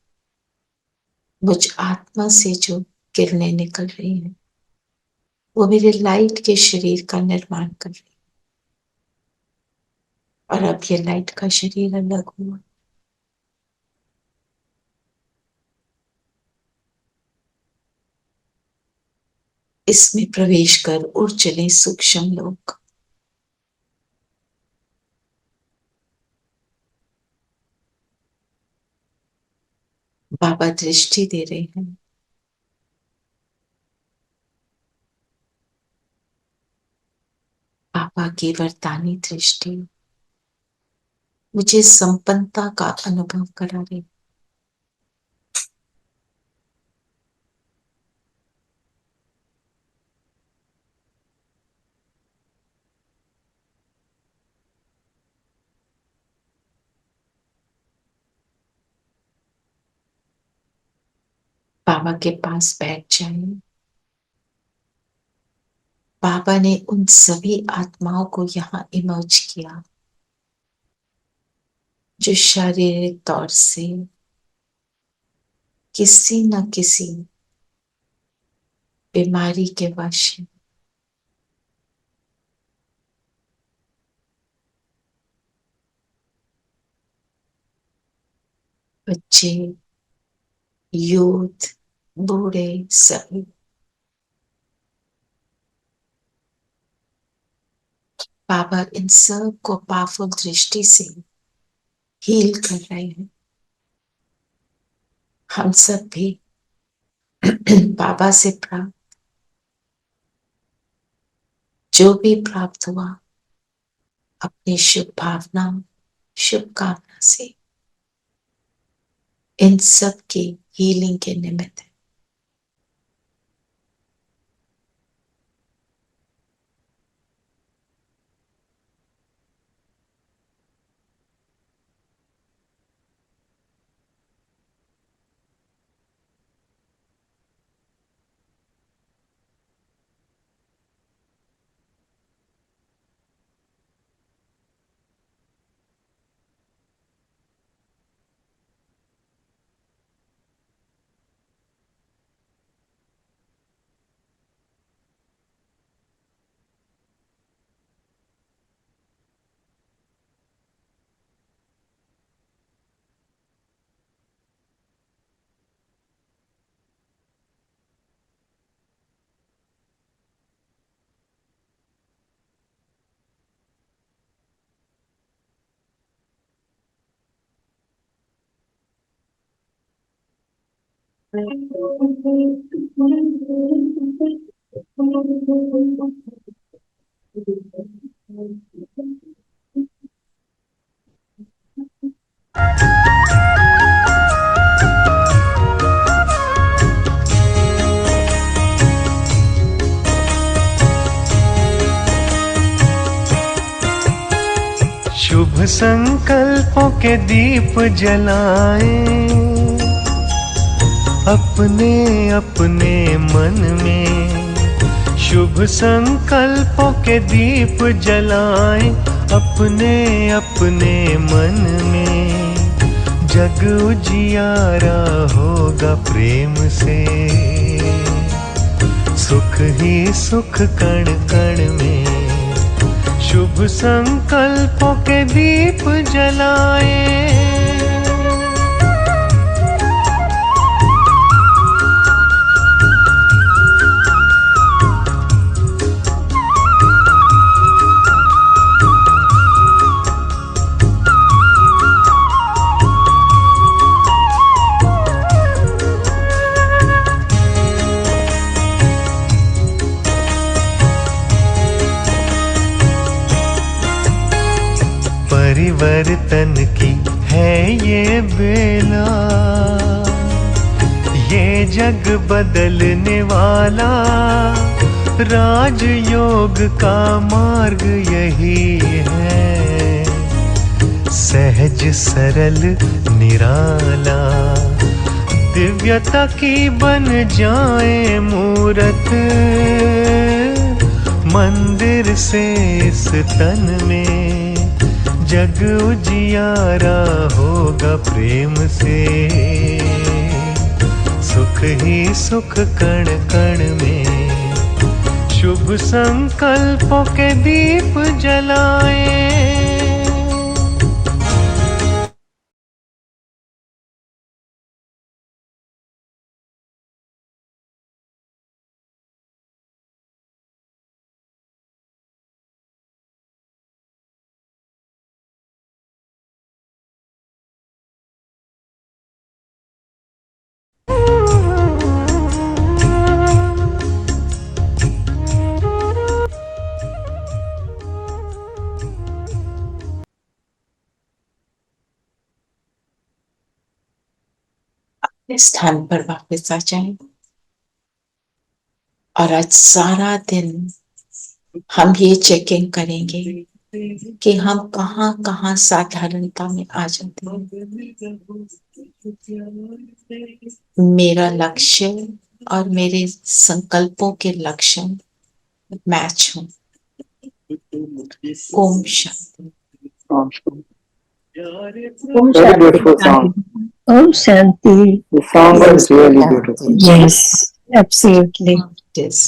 S3: मुझ आत्मा से जो किरणें निकल रही हैं, वो मेरे लाइट के शरीर का निर्माण कर रही है। और अब ये लाइट का शरीर अलग हुआ। इसमें प्रवेश कर उड़ चले सूक्ष्म लोक। बाबा दृष्टि दे रहे हैं। बाबा की वरदानी दृष्टि मुझे संपन्नता का अनुभव करा रही। बाबा के पास बैठ जाए। बाबा ने उन सभी आत्माओं को यहां इमर्ज किया जो शारीरिक तौर से किसी न किसी बीमारी के वश हैं। बच्चे, यूथ, बूढ़े, सभी। बाबा इन सब को पावरफुल दृष्टि से हील कर रहे हैं। हम सब भी बाबा से प्राप्त जो भी प्राप्त हुआ, अपनी शुभ भावना, शुभकामना से इन सब की हीलिंग के निमित्त है।
S2: शुभ संकल्पों के दीप जलाएं अपने अपने मन में। शुभ संकल्पों के दीप जलाएं अपने अपने मन में। जग उजियारा होगा प्रेम से, सुख ही सुख कण कण में। शुभ संकल्पों के दीप जलाएं परिवर्तन की है ये बेला, ये जग बदलने वाला राजयोग का मार्ग यही है। सहज सरल निराला दिव्यता की बन जाए मूरत, मंदिर से इस तन में जग उजियारा होगा प्रेम से। सुख ही सुख कण कण में, शुभ संकल्पों के दीप जलाएं।
S3: स्थान पर वापस आ जाएं और आज सारा दिन हम ये चेकिंग करेंगे कि हम कहाँ कहाँ साधारणता में आ जाते हैं। मेरा लक्ष्य और मेरे संकल्पों के लक्ष्य मैच हो। Om Shanti.
S4: Very beautiful song.
S7: Om Shanti.
S4: The song was really beautiful.
S7: Yes, absolutely.
S3: It is.